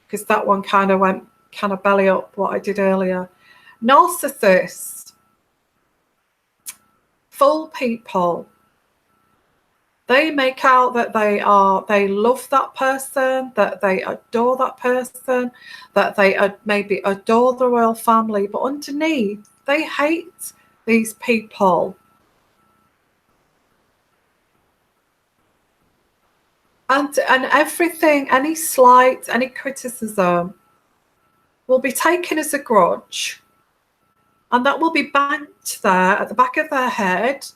because that one kind of went belly up what I did earlier. Narcissists fool people. They make out that they love that person, that they adore that person, that they maybe adore the royal family, but underneath they hate these people. And everything, any slight, any criticism will be taken as a grudge, and that will be banked there at the back of their head,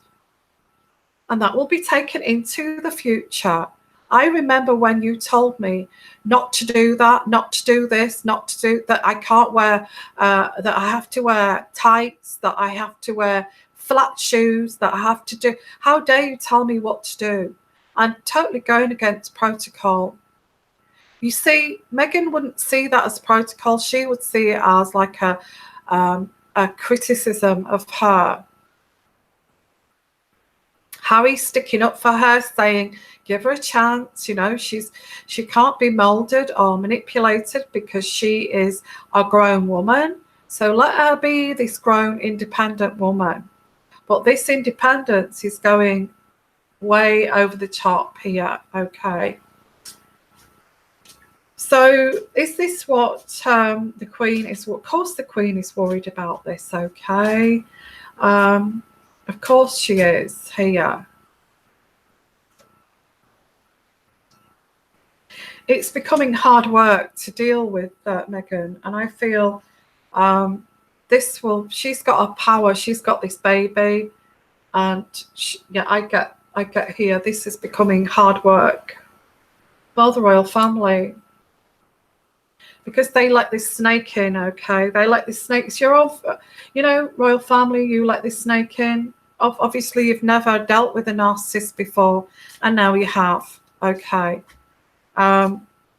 and that will be taken into the future. I remember when you told me not to do that, not to do this, not to do that. I can't wear, that I have to wear tights, that I have to wear flat shoes, that I have to do. How dare you tell me what to do? I'm totally going against protocol. You see, Meghan wouldn't see that as protocol. She would see it as like a criticism of her. Harry's sticking up for her, saying, give her a chance. You know, she can't be molded or manipulated because she is a grown woman. So let her be this grown, independent woman. But this independence is going way over the top here. Okay. So is this what the Queen is? Of course the Queen is worried about this. Okay. Of course she is here. It's becoming hard work to deal with Meghan, and I feel she's got a power, she's got this baby, and I get here, this is becoming hard work for the royal family, because they let this snake in. Okay, they let this snake. So you're all, royal family, you let this snake in. Obviously you've never dealt with a narcissist before, and now you have. Okay.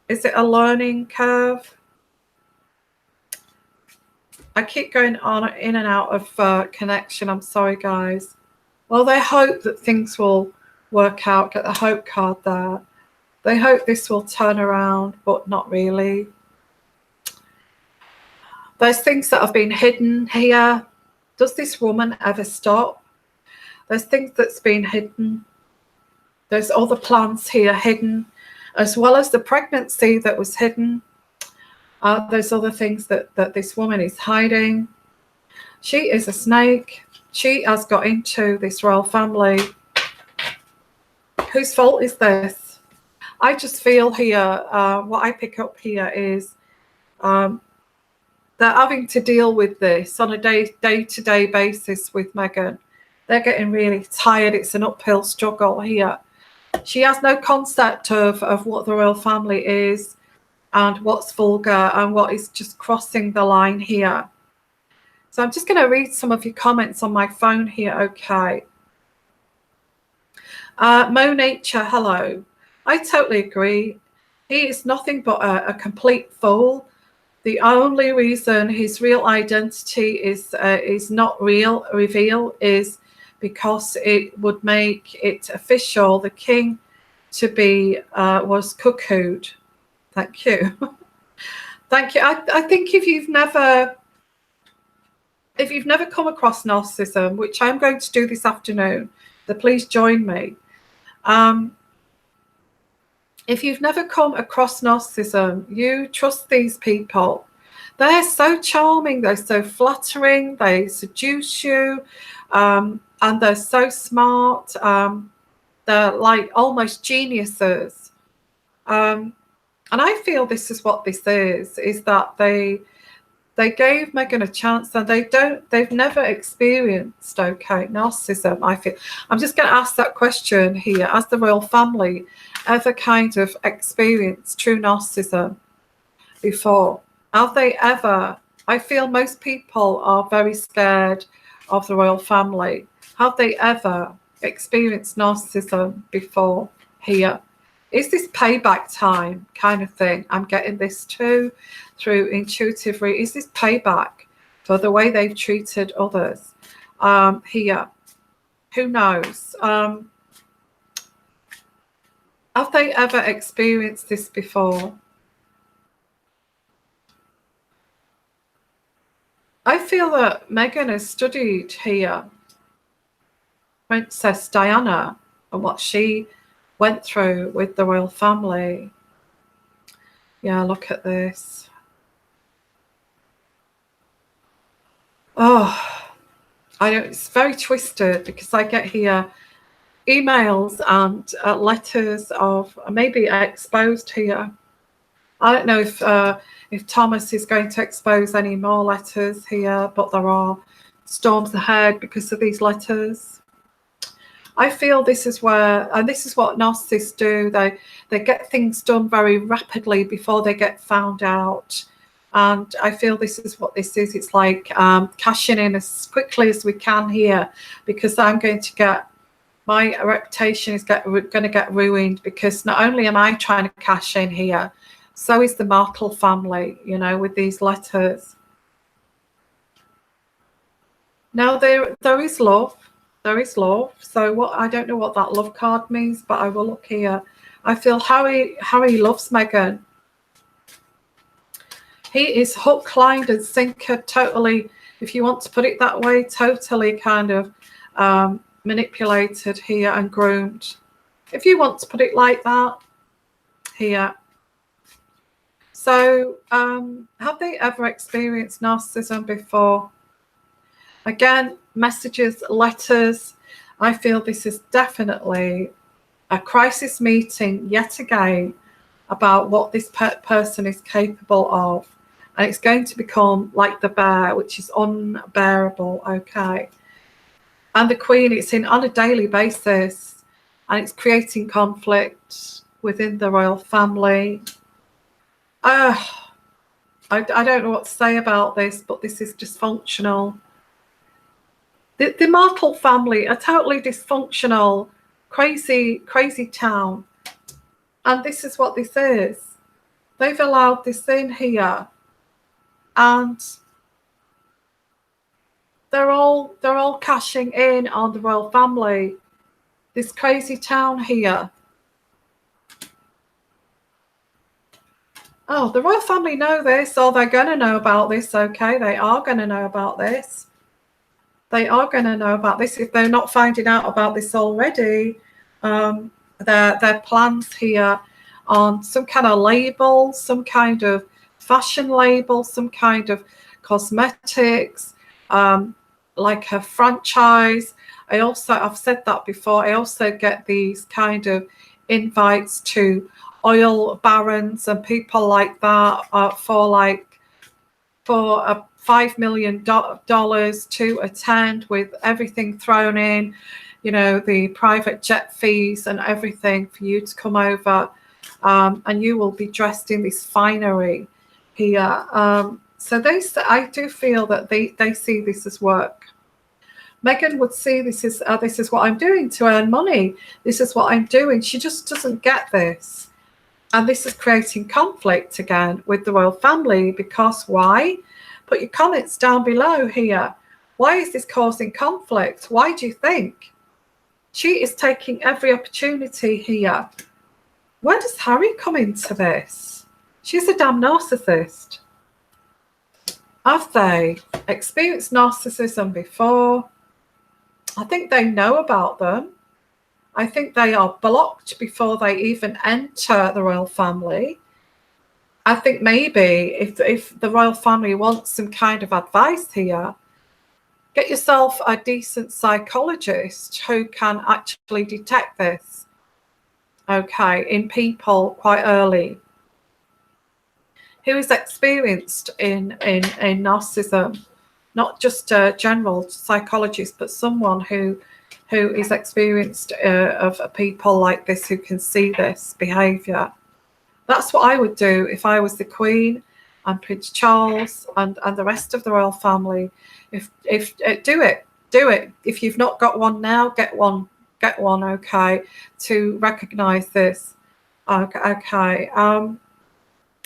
Is it a learning curve? I keep going on in and out of connection. I'm sorry, guys. Well, they hope that things will work out. Get the hope card there. They hope this will turn around, but not really. There's things that have been hidden here. Does this woman ever stop? There's things that's been hidden. There's other plans here hidden, as well as the pregnancy that was hidden. There's other things that this woman is hiding. She is a snake. She has got into this royal family. Whose fault is this? I just feel here, what I pick up here is they're having to deal with this on a day-to-day basis with Meghan. They're getting really tired. It's an uphill struggle here. She has no concept of what the royal family is and what's vulgar and what is just crossing the line here. So I'm just going to read some of your comments on my phone here. Okay. Mo Nature, hello. I totally agree. He is nothing but a complete fool. The only reason his real identity is not revealed is because it would make it official. The king to be was cuckooed. Thank you. Thank you. I think if you've never come across narcissism, which I'm going to do this afternoon, so please join me. If you've never come across narcissism, you trust these people. They're so charming, they're so flattering, they seduce you, and they're so smart. They're like almost geniuses. And I feel this is what this is that they gave Meghan a chance, and they've never experienced, narcissism. I feel I'm just going to ask that question here. Has the royal family ever kind of experienced true narcissism before? Have they ever? I feel most people are very scared of the royal family. Have they ever experienced narcissism before here? Is this payback time kind of thing? I'm getting this too through intuitive reading. Is this payback for the way they've treated others here? Who knows? Have they ever experienced this before? I feel that Meghan has studied here Princess Diana and what she went through with the royal family. Yeah, look at this. Oh, I know it's very twisted because I get here emails and letters of maybe exposed here. I don't know if Thomas is going to expose any more letters here, but there are storms ahead because of these letters. I feel this is where, and this is what narcissists do, they get things done very rapidly before they get found out. And I feel this is what this is. It's like cashing in as quickly as we can here, because I'm going to get, my reputation is going to get ruined, because not only am I trying to cash in here, so is the Markle family, with these letters. Now there is love. There is love. So I don't know what that love card means, but I will look here. I feel Harry loves Meghan. He is hook, line, and sinker, totally, if you want to put it that way, totally kind of manipulated here and groomed, if you want to put it like that here. So have they ever experienced narcissism before? Again, messages, letters. I feel this is definitely a crisis meeting yet again about what this person is capable of. And it's going to become like the bear, which is unbearable, okay? And the Queen, it's in on a daily basis, and it's creating conflict within the royal family. I don't know what to say about this, but this is dysfunctional. The Markle family are totally dysfunctional, crazy town. And this is what this is. They've allowed this in here. And they're all cashing in on the royal family. This crazy town here. Oh, the royal family know this, or they're going to know about this, okay? They are going to know about this. They are going to know about this. If they're not finding out about this already, their plans here on some kind of label, some kind of fashion label, some kind of cosmetics, like a franchise. I've said that before, I also get these kind of invites to oil barons and people like that for $5 million to attend, with everything thrown in, you know, the private jet fees and everything for you to come over, and you will be dressed in this finery here. So I do feel that they see this as work. Meghan would see this is what I'm doing to earn money. This is what I'm doing. She just doesn't get this. And this is creating conflict again with the royal family, because why? Put your comments down below here. Why is this causing conflict? Why do you think? She is taking every opportunity here. Where does Harry come into this? She's a damn narcissist. Have they experienced narcissism before? I think they know about them. I think they are blocked before they even enter the royal family. I think maybe if the royal family wants some kind of advice here, get yourself a decent psychologist who can actually detect this, okay, in people quite early, who is experienced in narcissism, not just a general psychologist, but someone who is experienced of people like this, who can see this behaviour. That's what I would do if I was the Queen and Prince Charles and the rest of the royal family. If do it. If you've not got one now, get one, okay, to recognise this. Okay.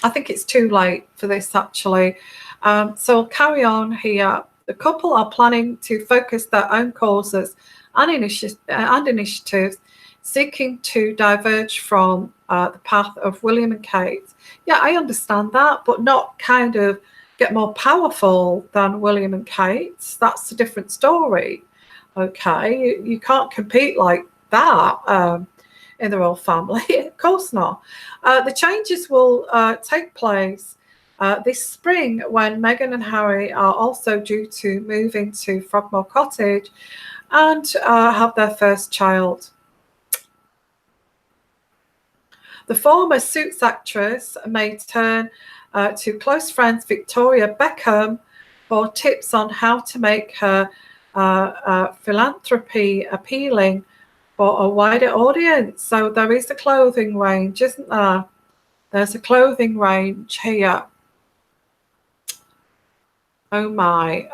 I think it's too late for this, actually. So I'll carry on here. The couple are planning to focus their own causes and initiatives, seeking to diverge from the path of William and Kate. Yeah, I understand that, but not kind of get more powerful than William and Kate. That's a different story. Okay, you can't compete like that in the royal family. Of course not. The changes will take place this spring, when Meghan and Harry are also due to move into Frogmore Cottage and have their first child. The former Suits actress may turn to close friends Victoria Beckham for tips on how to make her philanthropy appealing for a wider audience. So there is a clothing range, isn't there? There's a clothing range here. Oh my.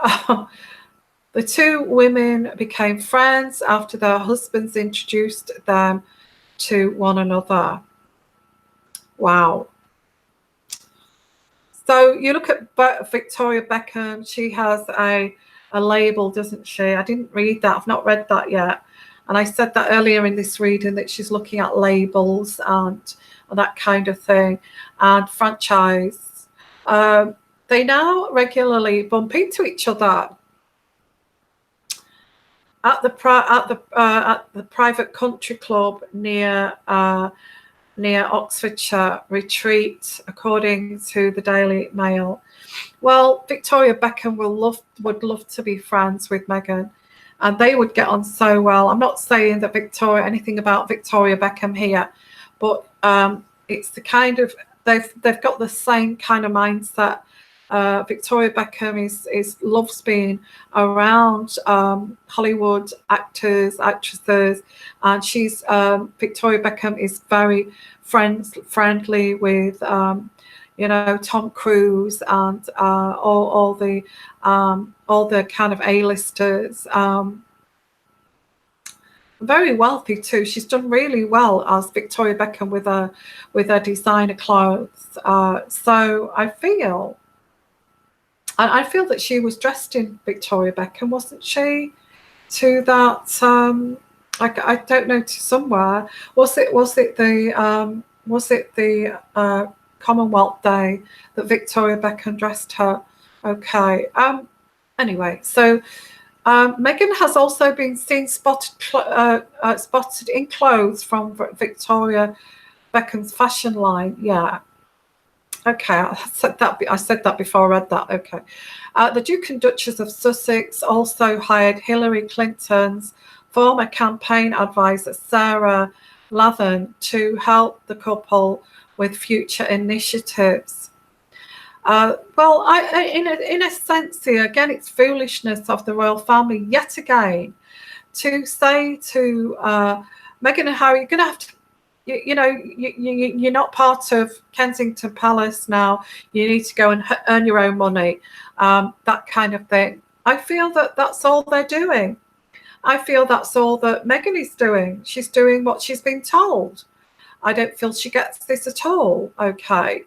The two women became friends after their husbands introduced them to one another. Wow. So you look at Victoria Beckham, she has a label, doesn't she? I didn't read that. I've not read that yet. And I said that earlier in this reading, that she's looking at labels and that kind of thing, and franchise. They now regularly bump into each other. at the private country club near Oxfordshire retreat, according to the Daily Mail. Well, Victoria Beckham would love to be friends with Meghan, and they would get on so well. I'm not saying that anything about Victoria Beckham here, but it's the kind of they've got the same kind of mindset. Victoria Beckham loves being around Hollywood actors, actresses, and Victoria Beckham is very friendly with Tom Cruise and all the kind of A-listers. Very wealthy too. She's done really well as Victoria Beckham with her designer clothes. So I feel that she was dressed in Victoria Beckham, wasn't she? To that, I don't know, to somewhere. Was it the Commonwealth Day that Victoria Beckham dressed her? Okay. Anyway, so Meghan has also been seen spotted in clothes from Victoria Beckham's fashion line. Yeah. Okay, I said that before I read that. Okay. The Duke and Duchess of Sussex also hired Hillary Clinton's former campaign advisor, Sarah Lathan, to help the couple with future initiatives. Well, in a sense here, again, it's foolishness of the royal family yet again to say to Meghan and Harry, you're going to have to, you're not part of Kensington Palace now. You need to go and earn your own money, that kind of thing. I feel that that's all they're doing. I feel that's all that Meghan is doing. She's doing what she's been told. I don't feel she gets this at all. Okay.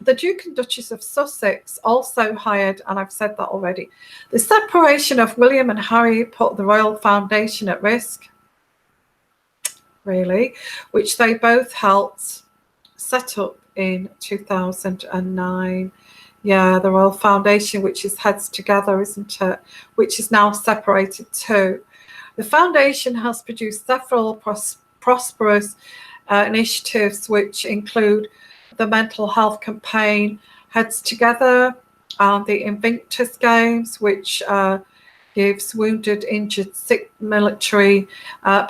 The Duke and Duchess of Sussex also hired, and I've said that already, the separation of William and Harry put the Royal Foundation at risk, really, which they both helped set up in 2009. Yeah, the Royal Foundation, which is Heads Together, isn't it? Which is now separated too. The foundation has produced several prosperous initiatives, which include the mental health campaign Heads Together, the Invictus Games, which gives wounded, injured, sick military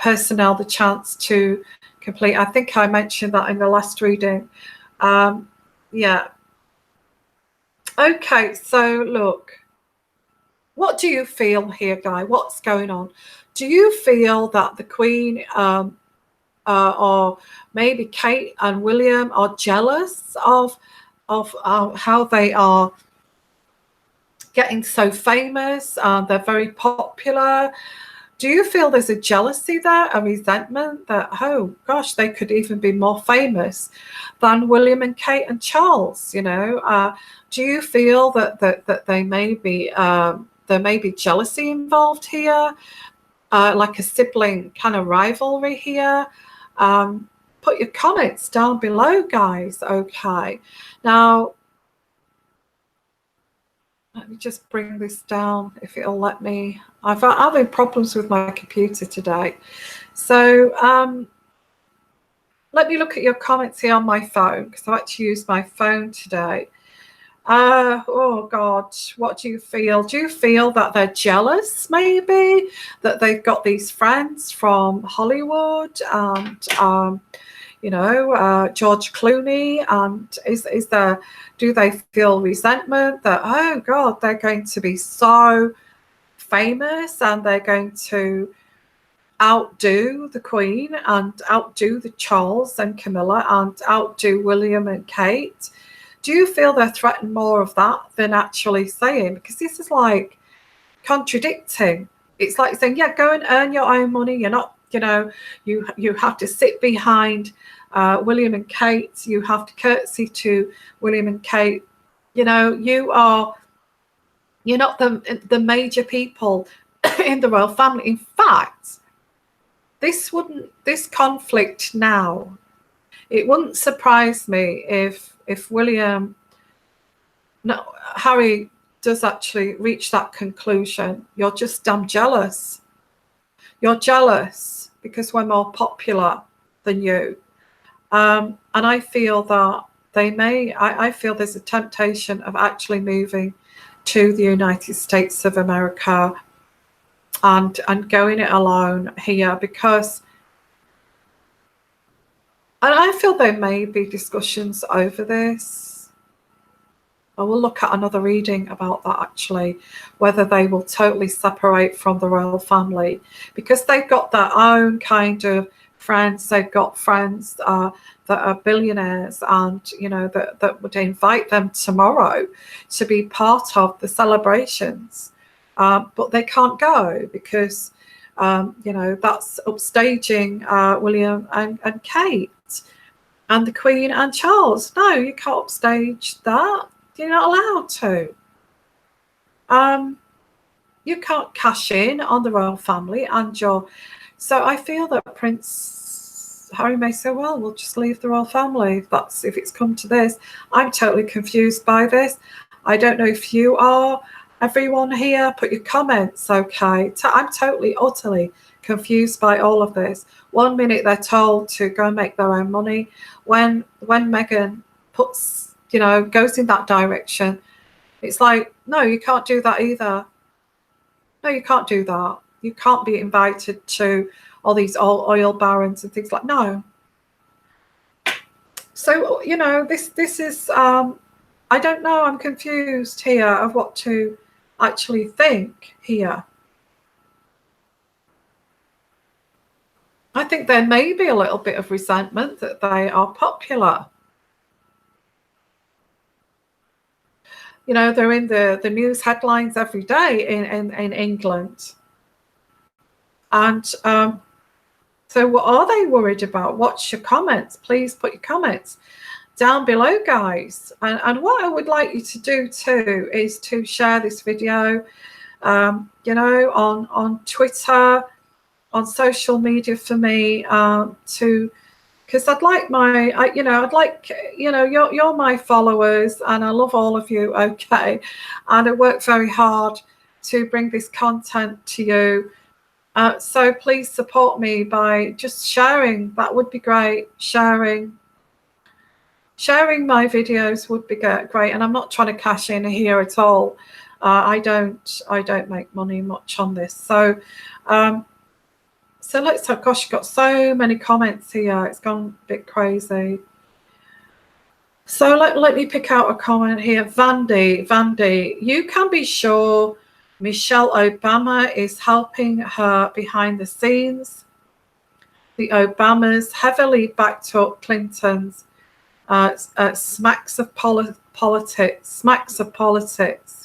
personnel the chance to complete. I think I mentioned that in the last reading. Yeah. Okay, so look, what do you feel here, Guy? What's going on? Do you feel that the Queen or maybe Kate and William are jealous of how they are getting so famous? They're very popular. Do you feel there's a jealousy there, a resentment that, oh gosh, they could even be more famous than William and Kate and Charles? Do you feel that they may be there may be jealousy involved here, like a sibling kind of rivalry here? Put your comments down below, guys. Okay, now let me just bring this down if it'll let me. I've having problems with my computer today, so let me look at your comments here on my phone, because I've actually used my phone today. Oh God, what do you feel? Do you feel that they're jealous, maybe, that they've got these friends from Hollywood and George Clooney, and do they feel resentment that, oh God, they're going to be so famous and they're going to outdo the Queen and outdo the Charles and Camilla and outdo William and Kate? Do you feel they're threatened more of that than actually saying? Because this is like contradicting. It's like saying, yeah, go and earn your own money. You're not, you have to sit behind William and Kate. You have to curtsy to William and Kate. You're not the major people in the royal family. In fact, this conflict now, it wouldn't surprise me if Harry does actually reach that conclusion, you're just damn jealous. You're jealous because we're more popular than you. And I feel that I feel there's a temptation of actually moving to the United States of America and going it alone here, because and I feel there may be discussions over this. I will look at another reading about that, actually, whether they will totally separate from the royal family, because they've got their own kind of friends. They've got friends that are billionaires, and that would invite them tomorrow to be part of the celebrations, but they can't go because that's upstaging William and Kate and the Queen and Charles. No, you can't upstage that. You're not allowed to. You can't cash in on the royal family and your. So I feel that Prince Harry may say, well, we'll just leave the royal family if it's come to this. I'm totally confused by this. I don't know if you are. Everyone here, put your comments, okay? I'm totally, utterly confused by all of this. One minute they're told to go and make their own money. When Meghan goes in that direction, it's like, no, you can't do that either. No, you can't do that. You can't be invited to all these oil barons and things like, no. So, this is, I don't know, I'm confused here of what to actually think here. I think there may be a little bit of resentment that they are popular. They're in the news headlines every day in England. And so what are they worried about? What's your comments? Please put your comments down below, guys. And what I would like you to do too is to share this video, on Twitter, on social media for me, because I'd like you're my followers, and I love all of you, okay? And I work very hard to bring this content to you. So please support me by just sharing. That would be great. Sharing my videos would be great. And I'm not trying to cash in here at all. I don't make money much on this. So let's have, gosh, you've got so many comments here. It's gone a bit crazy. So let me pick out a comment here. Vandy, you can be sure Michelle Obama is helping her behind the scenes. The Obamas heavily backed up Clinton's smacks of politics,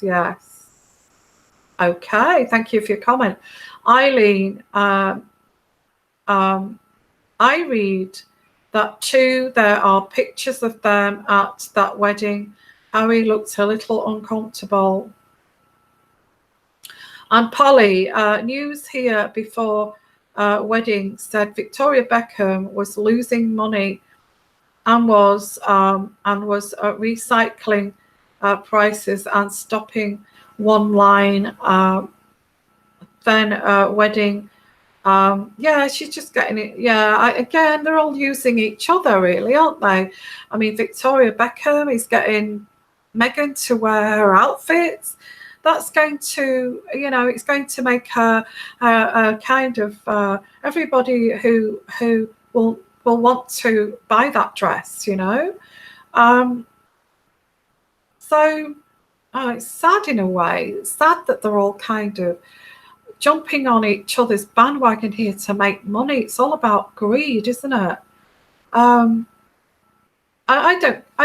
yes. Okay, thank you for your comment. Eileen, I read that too. There are pictures of them at that wedding. Harry looked a little uncomfortable. And Polly, news here before wedding said Victoria Beckham was losing money and was recycling prices and stopping one line. Then wedding. Yeah, she's just getting it. Yeah, again, they're all using each other, really, aren't they? I mean, Victoria Beckham is getting Meghan to wear her outfits. That's going to, it's going to make her kind of everybody who will want to buy that dress, So it's sad in a way. It's sad that they're all kind of jumping on each other's bandwagon here to make money. It's all about greed, isn't it?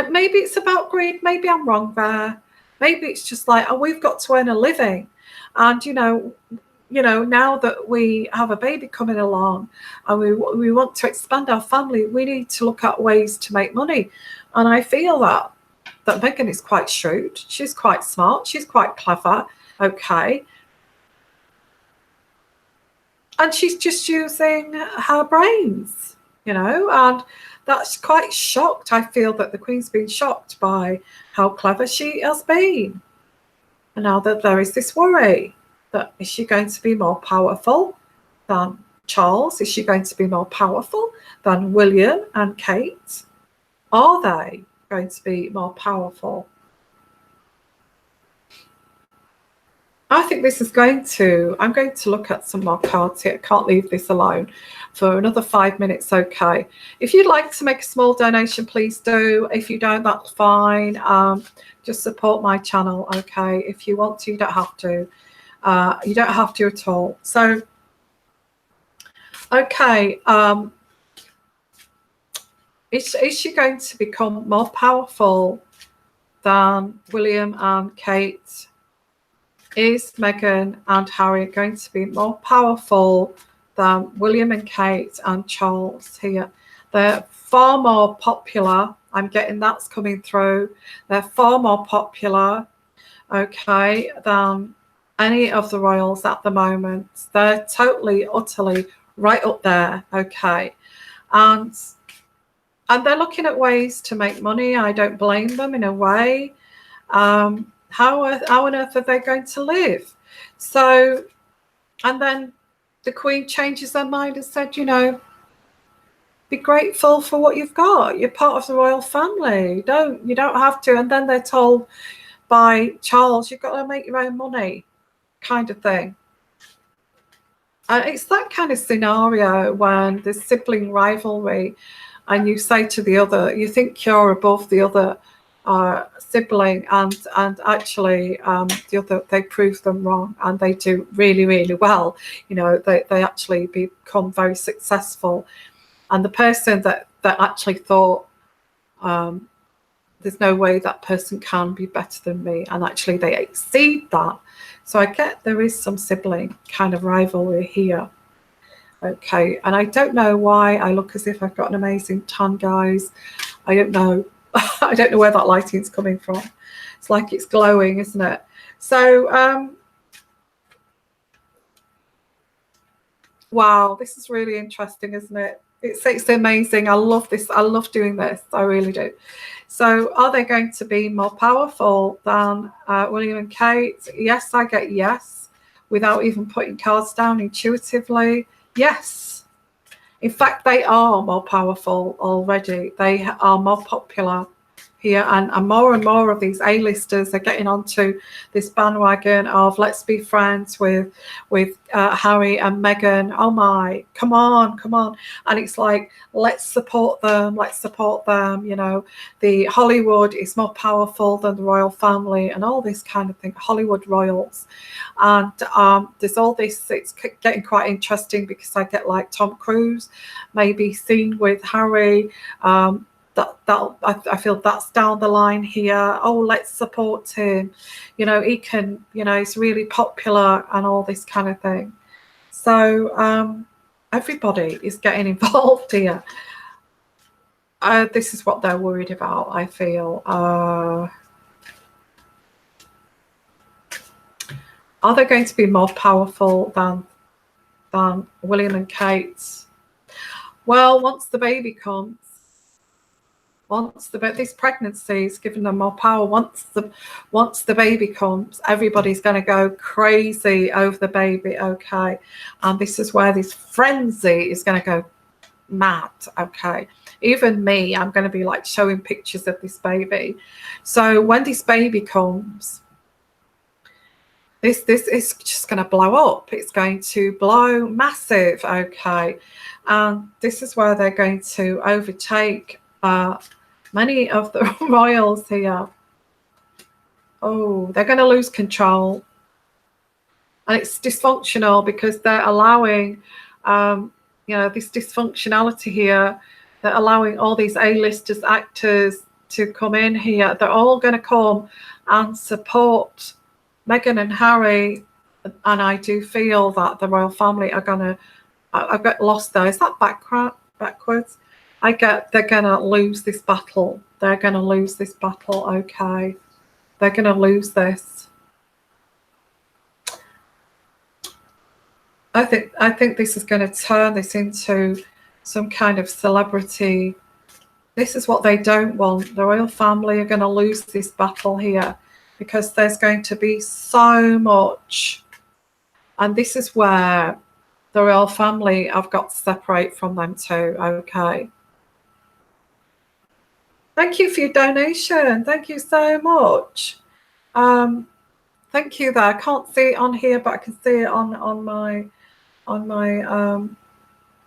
Maybe it's about greed. Maybe I'm wrong there. Maybe it's just like, we've got to earn a living. And, now that we have a baby coming along and we want to expand our family, we need to look at ways to make money. And I feel that Meghan is quite shrewd. She's quite smart. She's quite clever. Okay. And she's just using her brains, and that's quite shocked. I feel that the Queen's been shocked by how clever she has been. And now that there is this worry that, is she going to be more powerful than Charles? Is she going to be more powerful than William and Kate? Are they going to be more powerful? I think this is going to, I'm going to look at some more cards here. I can't leave this alone for another 5 minutes, okay? If you'd like to make a small donation, please do. If you don't, that's fine. Just support my channel, okay? If you want to, you don't have to. You don't have to at all. So, okay. Is she going to become more powerful than William and Kate? Is Meghan and Harry going to be more powerful than William and Kate and Charles here? They're far more popular. I'm getting that's coming through. They're far more popular, okay, than any of the royals at the moment. They're totally, utterly right up there, okay. And they're looking at ways to make money. I don't blame them in a way. How on earth are they going to live? So, and then the Queen changes her mind and said, you know, be grateful for what you've got. You're part of the royal family. You don't have to. And then they're told by Charles, you've got to make your own money, kind of thing. It's that kind of scenario when there's sibling rivalry and you say to the other, you think you're above the other sibling, and actually the other, they prove them wrong, and they do really, really well. You know, they actually become very successful, and the person that actually thought there's no way that person can be better than me, and actually they exceed that. So I get there is some sibling kind of rivalry here. Okay, and I don't know why I look as if I've got an amazing tan, guys. I don't know. I don't know where that lighting's coming from. It's like it's glowing, isn't it? So, wow, this is really interesting, isn't it? It's amazing. I love this. I love doing this. I really do. So, are they going to be more powerful than William and Kate? Yes, I get yes, without even putting cards down intuitively. Yes. In fact, they are more powerful already. They are more popular here, and more of these A-listers are getting onto this bandwagon of let's be friends with Harry and Meghan. Oh my, come on. And it's like, let's support them. You know, the Hollywood is more powerful than the royal family and all this kind of thing, Hollywood royals. And there's all this, it's getting quite interesting because I get like Tom Cruise maybe seen with Harry. I feel that's down the line here. Oh, let's support him. You know, he can, you know, he's really popular and all this kind of thing. So everybody is getting involved here. This is what they're worried about, I feel. Are they going to be more powerful than William and Kate? Well, once the baby comes, this pregnancy is giving them more power. Once the baby comes, everybody's going to go crazy over the baby, okay? And this is where this frenzy is going to go mad, okay? Even me, I'm going to be like showing pictures of this baby. So when this baby comes, this is just going to blow up. It's going to blow massive, okay? And this is where they're going to overtake many of the royals here. Oh, they're going to lose control. And it's dysfunctional because they're allowing, you know, this dysfunctionality here. They're allowing all these A-listers, actors to come in here. They're all going to come and support Meghan and Harry. And I do feel that the royal family are going to, I got lost there. Is that backwards? They're going to lose this battle. They're going to lose this battle, okay? They're going to lose this. I think this is going to turn this into some kind of celebrity. This is what they don't want. The royal family are going to lose this battle here because there's going to be so much. And this is where the royal family, I've got to separate from them too. Okay. Thank you for your donation. Thank you so much. Thank you there. I can't see it on here, but I can see it on my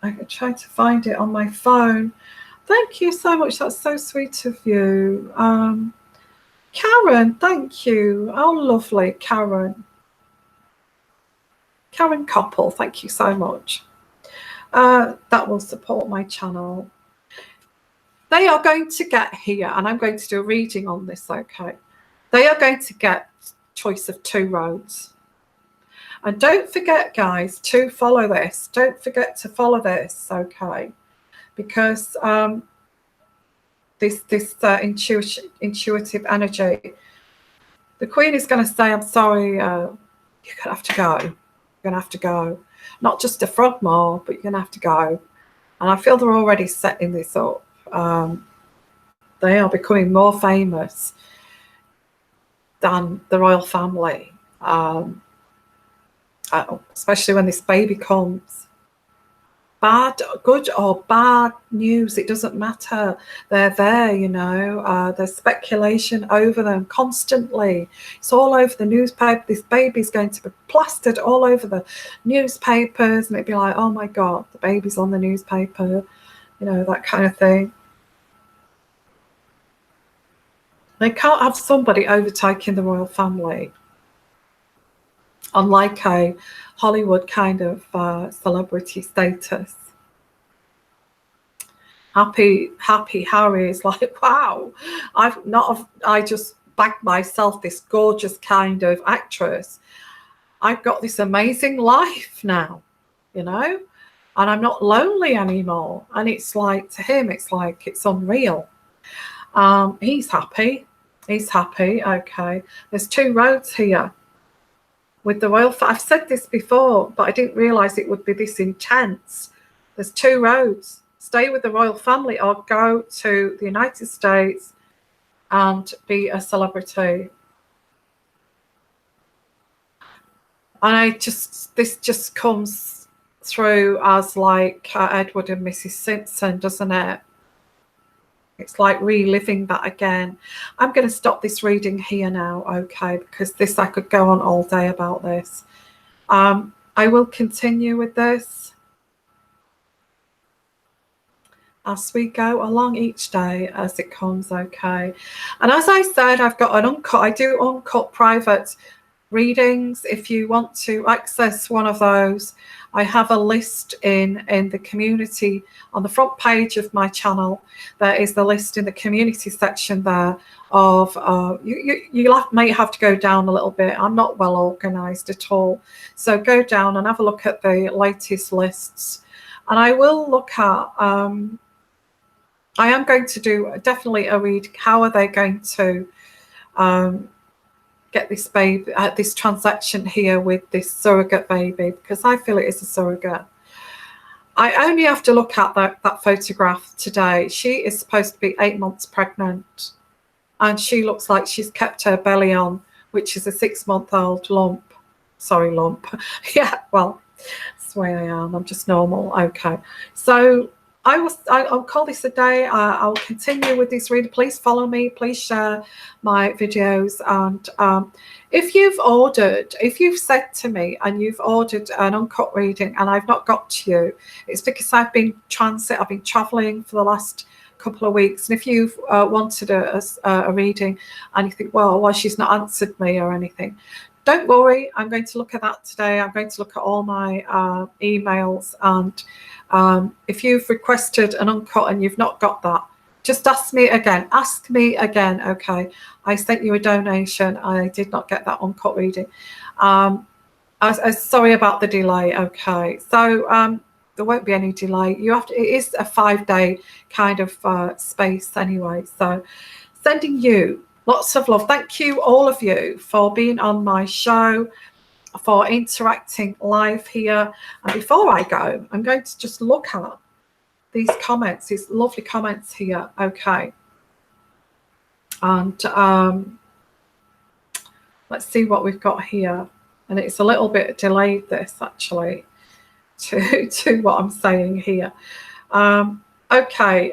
I can try to find it on my phone. Thank you so much. That's so sweet of you. Karen, thank you. Oh, lovely, Karen. Karen Koppel, thank you so much. That will support my channel. They are going to get here, and I'm going to do a reading on this, okay? They are going to get choice of 2 roads. And don't forget, guys, to follow this. Don't forget to follow this, okay? Because this intuitive energy, the Queen is going to say, I'm sorry, you're going to have to go. You're going to have to go. Not just a Frogmore, but you're going to have to go. And I feel they're already setting this up. They are becoming more famous than the royal family, especially when this baby comes. Bad, good or bad news, it doesn't matter. They're there, you know. There's speculation over them constantly. It's all over the newspaper. This baby's going to be plastered all over the newspapers, and it'd be like, oh my God, the baby's on the newspaper, you know, that kind of thing. They can't have somebody overtaking the royal family, unlike a Hollywood kind of celebrity status. Happy Harry is like, wow, I just bagged myself this gorgeous kind of actress. I've got this amazing life now, you know, and I'm not lonely anymore. And it's like, to him, it's like, it's unreal. He's happy. He's happy. Okay. There's 2 roads here. With the royal, I've said this before, but I didn't realize it would be this intense. There's 2 roads. Stay with the royal family or go to the United States and be a celebrity. And this just comes through as like Edward and Mrs. Simpson, doesn't it? It's like reliving that again. I'm going to stop this reading here now, okay, because this, I could go on all day about this. I will continue with this as we go along each day as it comes, okay. And as I said, I've got an uncut, I do uncut private readings. If you want to access one of those, I have a list in the community on the front page of my channel. There is the list in the community section there of you may have to go down a little bit. I'm not well organized at all, so go down and have a look at the latest lists. And I will look at I am going to do definitely a read. How are they going to get this baby, this transaction here with this surrogate baby, because I feel it is a surrogate. I only have to look at that photograph today. She is supposed to be 8 months pregnant, and she looks like she's kept her belly on, which is a 6-month-old lump. Sorry, lump. Yeah, well, that's the way I am. I'm just normal. Okay, so I'll call this a day. I'll continue with this reading. Please follow me. Please share my videos. And if you've said to me and you've ordered an uncut reading and I've not got to you, it's because I've been I've been traveling for the last couple of weeks. And if you've wanted a reading and you think, well, she's not answered me or anything, don't worry. I'm going to look at that today. I'm going to look at all my emails, and if you've requested an uncut and you've not got that, just ask me again. Ask me again, okay? I sent you a donation. I did not get that uncut reading. Sorry about the delay, okay? So there won't be any delay. You have to. It is a 5-day kind of space anyway. So sending you lots of love. Thank you, all of you, for being on my show, for interacting live here. And before I go, I'm going to just look at these comments, these lovely comments here, okay. And Let's see what we've got here. And it's a little bit delayed, this, actually, to what I'm saying here. Okay,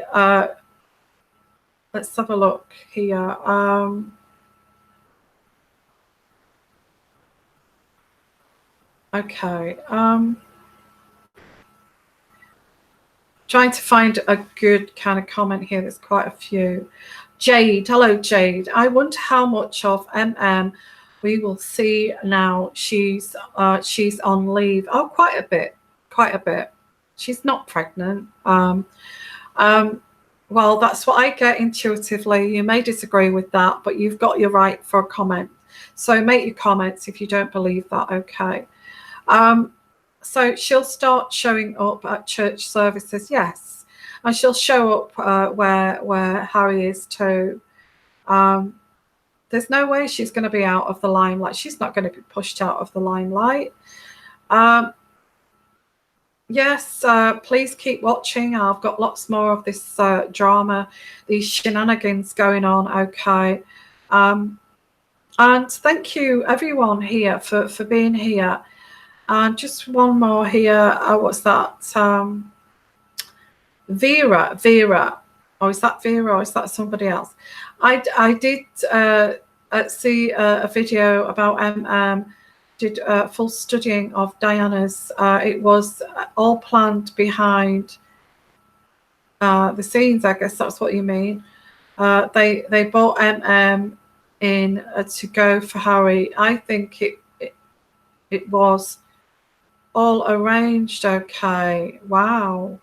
let's have a look here. Okay. Trying to find a good kind of comment here. There's quite a few. Jade, hello Jade. I wonder how much of we will see now. She's on leave. Oh, quite a bit. She's not pregnant. Well, that's what I get intuitively. You may disagree with that, but you've got your right for a comment. So make your comments if you don't believe that. Okay. So she'll start showing up at church services, yes, and she'll show up where Harry is too. There's no way she's going to be out of the limelight. She's not going to be pushed out of the limelight. Yes, please keep watching. I've got lots more of this drama, these shenanigans going on. Okay, and thank you everyone here for being here. And just one more here. What's that? Vera. Oh, is that Vera or is that somebody else? I did see a video about did full studying of Diana's. It was all planned behind the scenes. I guess that's what you mean. They brought in to go for Harry. I think it was all arranged. Okay. Wow.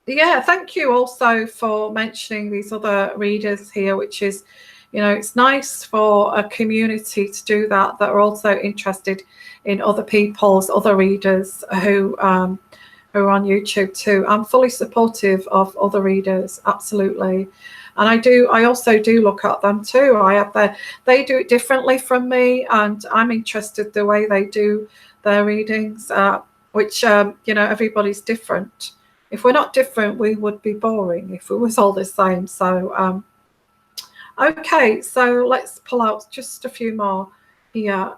Yeah, thank you also for mentioning these other readers here, which is, it's nice for a community to do that are also interested in other readers who are on YouTube too. I'm fully supportive of other readers, absolutely. And I also do look at them too. They do it differently from me, and I'm interested the way they do their readings, which, everybody's different. If we're not different, we would be boring if it was all the same. So, okay, so let's pull out just a few more here.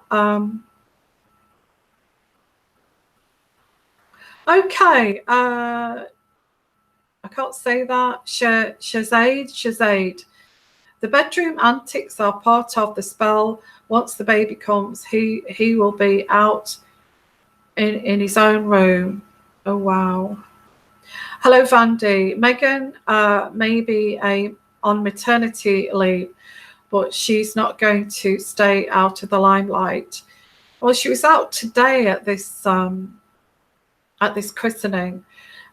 Okay, I can't say that. Shazade. The bedroom antics are part of the spell. Once the baby comes, he will be out in his own room. Oh, wow. Hello, Vandy. Megan may be on maternity leave, but she's not going to stay out of the limelight. Well, she was out today at this christening.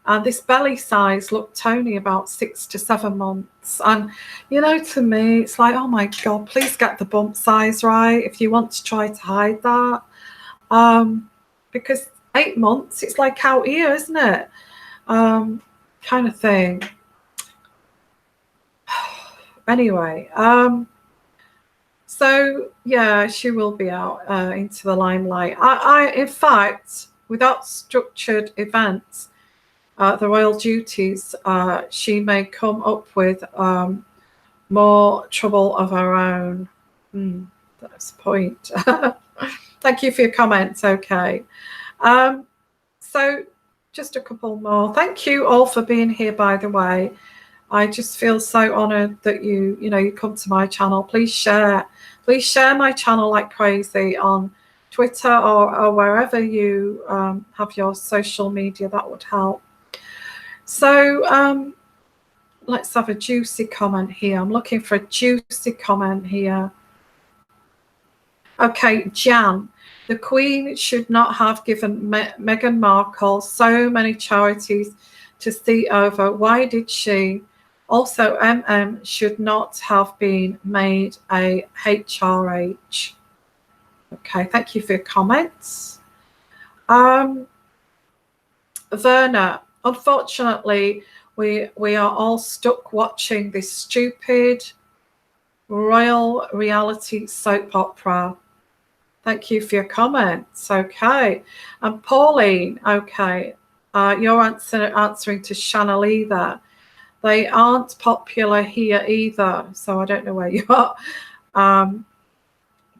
And this belly size looked only about 6 to 7 months. And, to me, it's like, oh, my God, please get the bump size right if you want to try to hide that. Because 8 months, it's like out here, isn't it? Kind of thing. Anyway, so, yeah, she will be out into the limelight. I in fact, without structured events, the royal duties, she may come up with more trouble of her own. That's the point. Thank you for your comments. Okay. So just a couple more. Thank you all for being here, by the way. I just feel so honored that you come to my channel. Please share my channel like crazy on Twitter or wherever you have your social media. That would help. So let's have a juicy comment here. I'm looking for a juicy comment here. Okay, Jan. The Queen should not have given Meghan Markle so many charities to see over. Why did she? Also, should not have been made a HRH. Okay, thank you for your comments. Verna. Unfortunately, we are all stuck watching this stupid royal reality soap opera. Thank you for your comments. Okay. And Pauline, okay, you're answering to Shanna Lee there. They aren't popular here either, so I don't know where you are.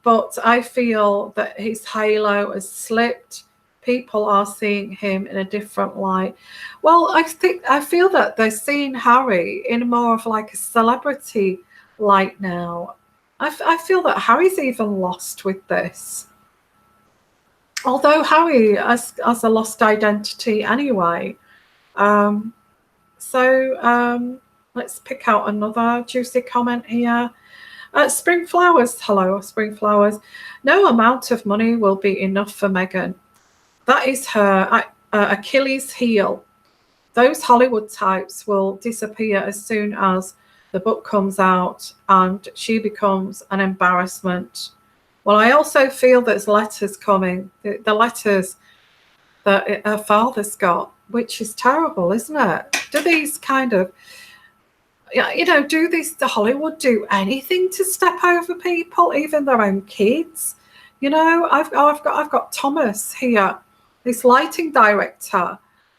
But I feel that his halo has slipped. People are seeing him in a different light. Well, I feel that they're seeing Harry in more of like a celebrity light now. I feel that Harry's even lost with this. Although Harry has a lost identity anyway. Let's pick out another juicy comment here. Spring Flowers, hello, Spring Flowers. No amount of money will be enough for Meghan. That is her Achilles heel. Those Hollywood types will disappear as soon as the book comes out and she becomes an embarrassment. Well, I also feel there's letters coming, the letters that her father's got, which is terrible, isn't it? Do these kind of, do the Hollywood do anything to step over people, even their own kids? I've got Thomas here, this lighting director,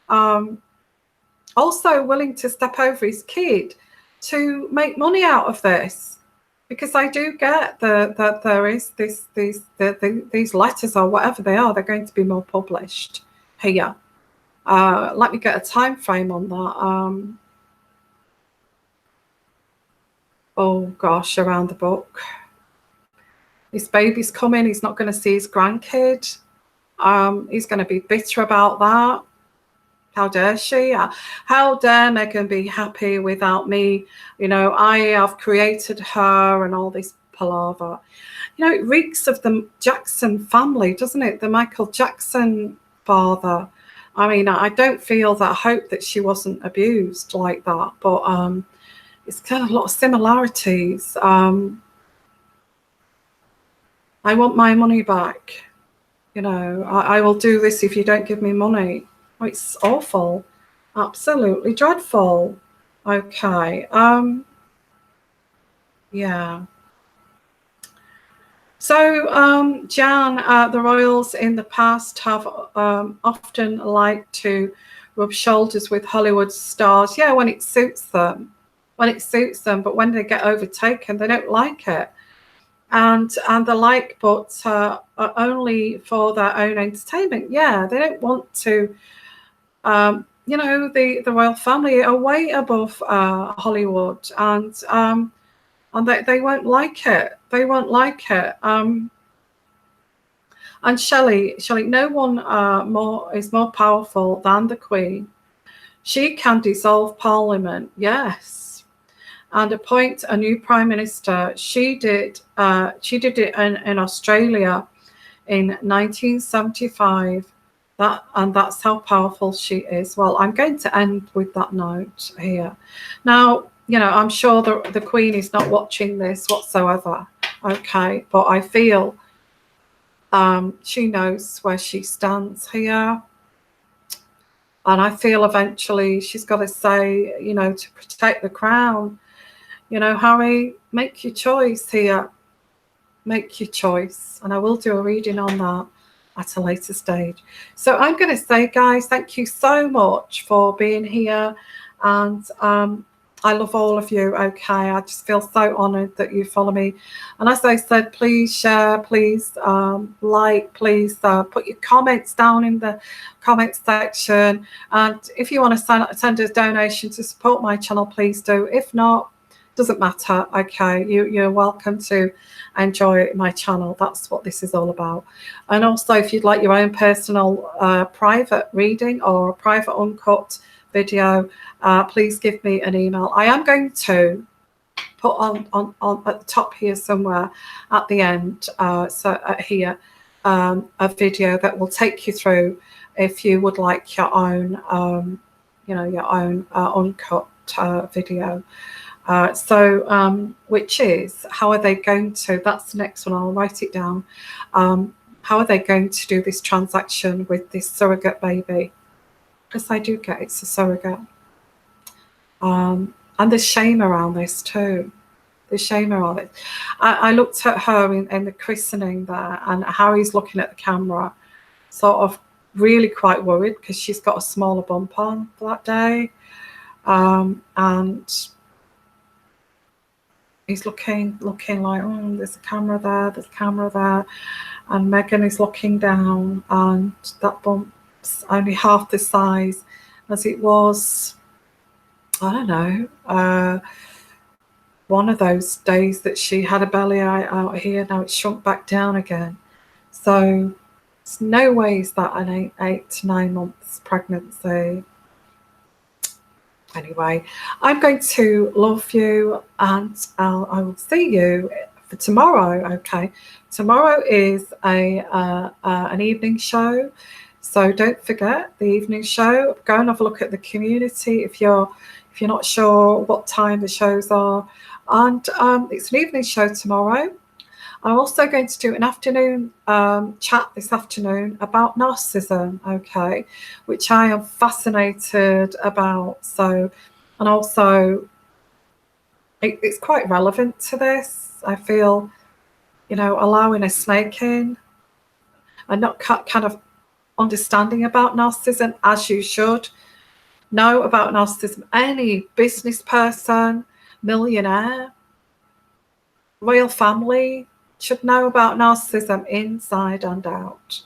also willing to step over his kid to make money out of this, because I do get that there is these letters or whatever they are, they're going to be more published here. Let me get a time frame on that. Oh gosh, around the book. His baby's coming. He's not going to see his grandkid. He's going to be bitter about that. How dare she? How dare Meghan be happy without me? I have created her and all this palaver. It reeks of the Jackson family, doesn't it? The Michael Jackson father. I mean, I don't feel that. I hope that she wasn't abused like that, but it's kind of a lot of similarities. I want my money back. I will do this if you don't give me money. Oh, it's awful. Absolutely dreadful. Okay. Yeah. So, Jan, the royals in the past have often liked to rub shoulders with Hollywood stars. Yeah, when it suits them. But when they get overtaken, they don't like it. And the like, but only for their own entertainment. Yeah, they don't want to. The royal family are way above Hollywood, and they won't like it. They won't like it. And Shelley, no one is more powerful than the Queen. She can dissolve Parliament. Yes. And appoint a new prime minister. She did it in Australia in 1975. That's how powerful she is. Well, I'm going to end with that note here. Now, I'm sure the Queen is not watching this whatsoever. Okay, but I feel she knows where she stands here. And I feel eventually she's got to say, to protect the crown, Harry, make your choice here. Make your choice. And I will do a reading on that at a later stage. So I'm going to say, guys, thank you so much for being here. And I love all of you. Okay, I just feel so honored that you follow me. And as I said, please share, please like, please put your comments down in the comments section. And if you want to send a donation to support my channel, please do. If not, doesn't matter. Okay, you're welcome to enjoy my channel. That's what this is all about. And also, if you'd like your own personal private reading or a private uncut video, please give me an email. I am going to put on at the top here somewhere at the end, here a video that will take you through if you would like your own your own uncut video. Which is, how are they going to, that's the next one, I'll write it down. How are they going to do this transaction with this surrogate baby? Because I do get it's a surrogate. And there's shame around this too. There's shame around it. I looked at her in the christening there, and Harry's looking at the camera, sort of really quite worried because she's got a smaller bump on for that day. and he's looking like, oh, there's a camera there, and Megan is looking down, and that bump's only half the size as it was, I don't know, one of those days that she had a belly out here. Now it's shrunk back down again. So there's no ways that an 8 to 9 months pregnancy. Anyway, I'm going to love you, and I will see you for tomorrow. Okay, tomorrow is an evening show, so don't forget the evening show. Go and have a look at the community if you're not sure what time the shows are, and it's an evening show tomorrow. I'm also going to do an afternoon chat this afternoon about narcissism, okay, which I am fascinated about. So, and also it's quite relevant to this. I feel, allowing a snake in and not kind of understanding about narcissism as you should know about narcissism. Any business person, millionaire, royal family should know about narcissism inside and out.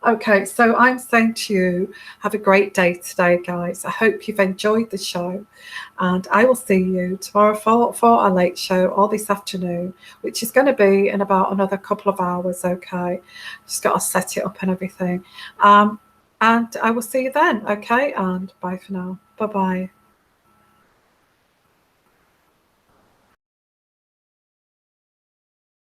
Okay, so I'm saying to you, have a great day today, guys. I hope you've enjoyed the show, and I will see you tomorrow for a late show, or this afternoon, which is going to be in about another couple of hours. Okay, just got to set it up and everything, and I will see you then. Okay, and bye for now. Bye bye.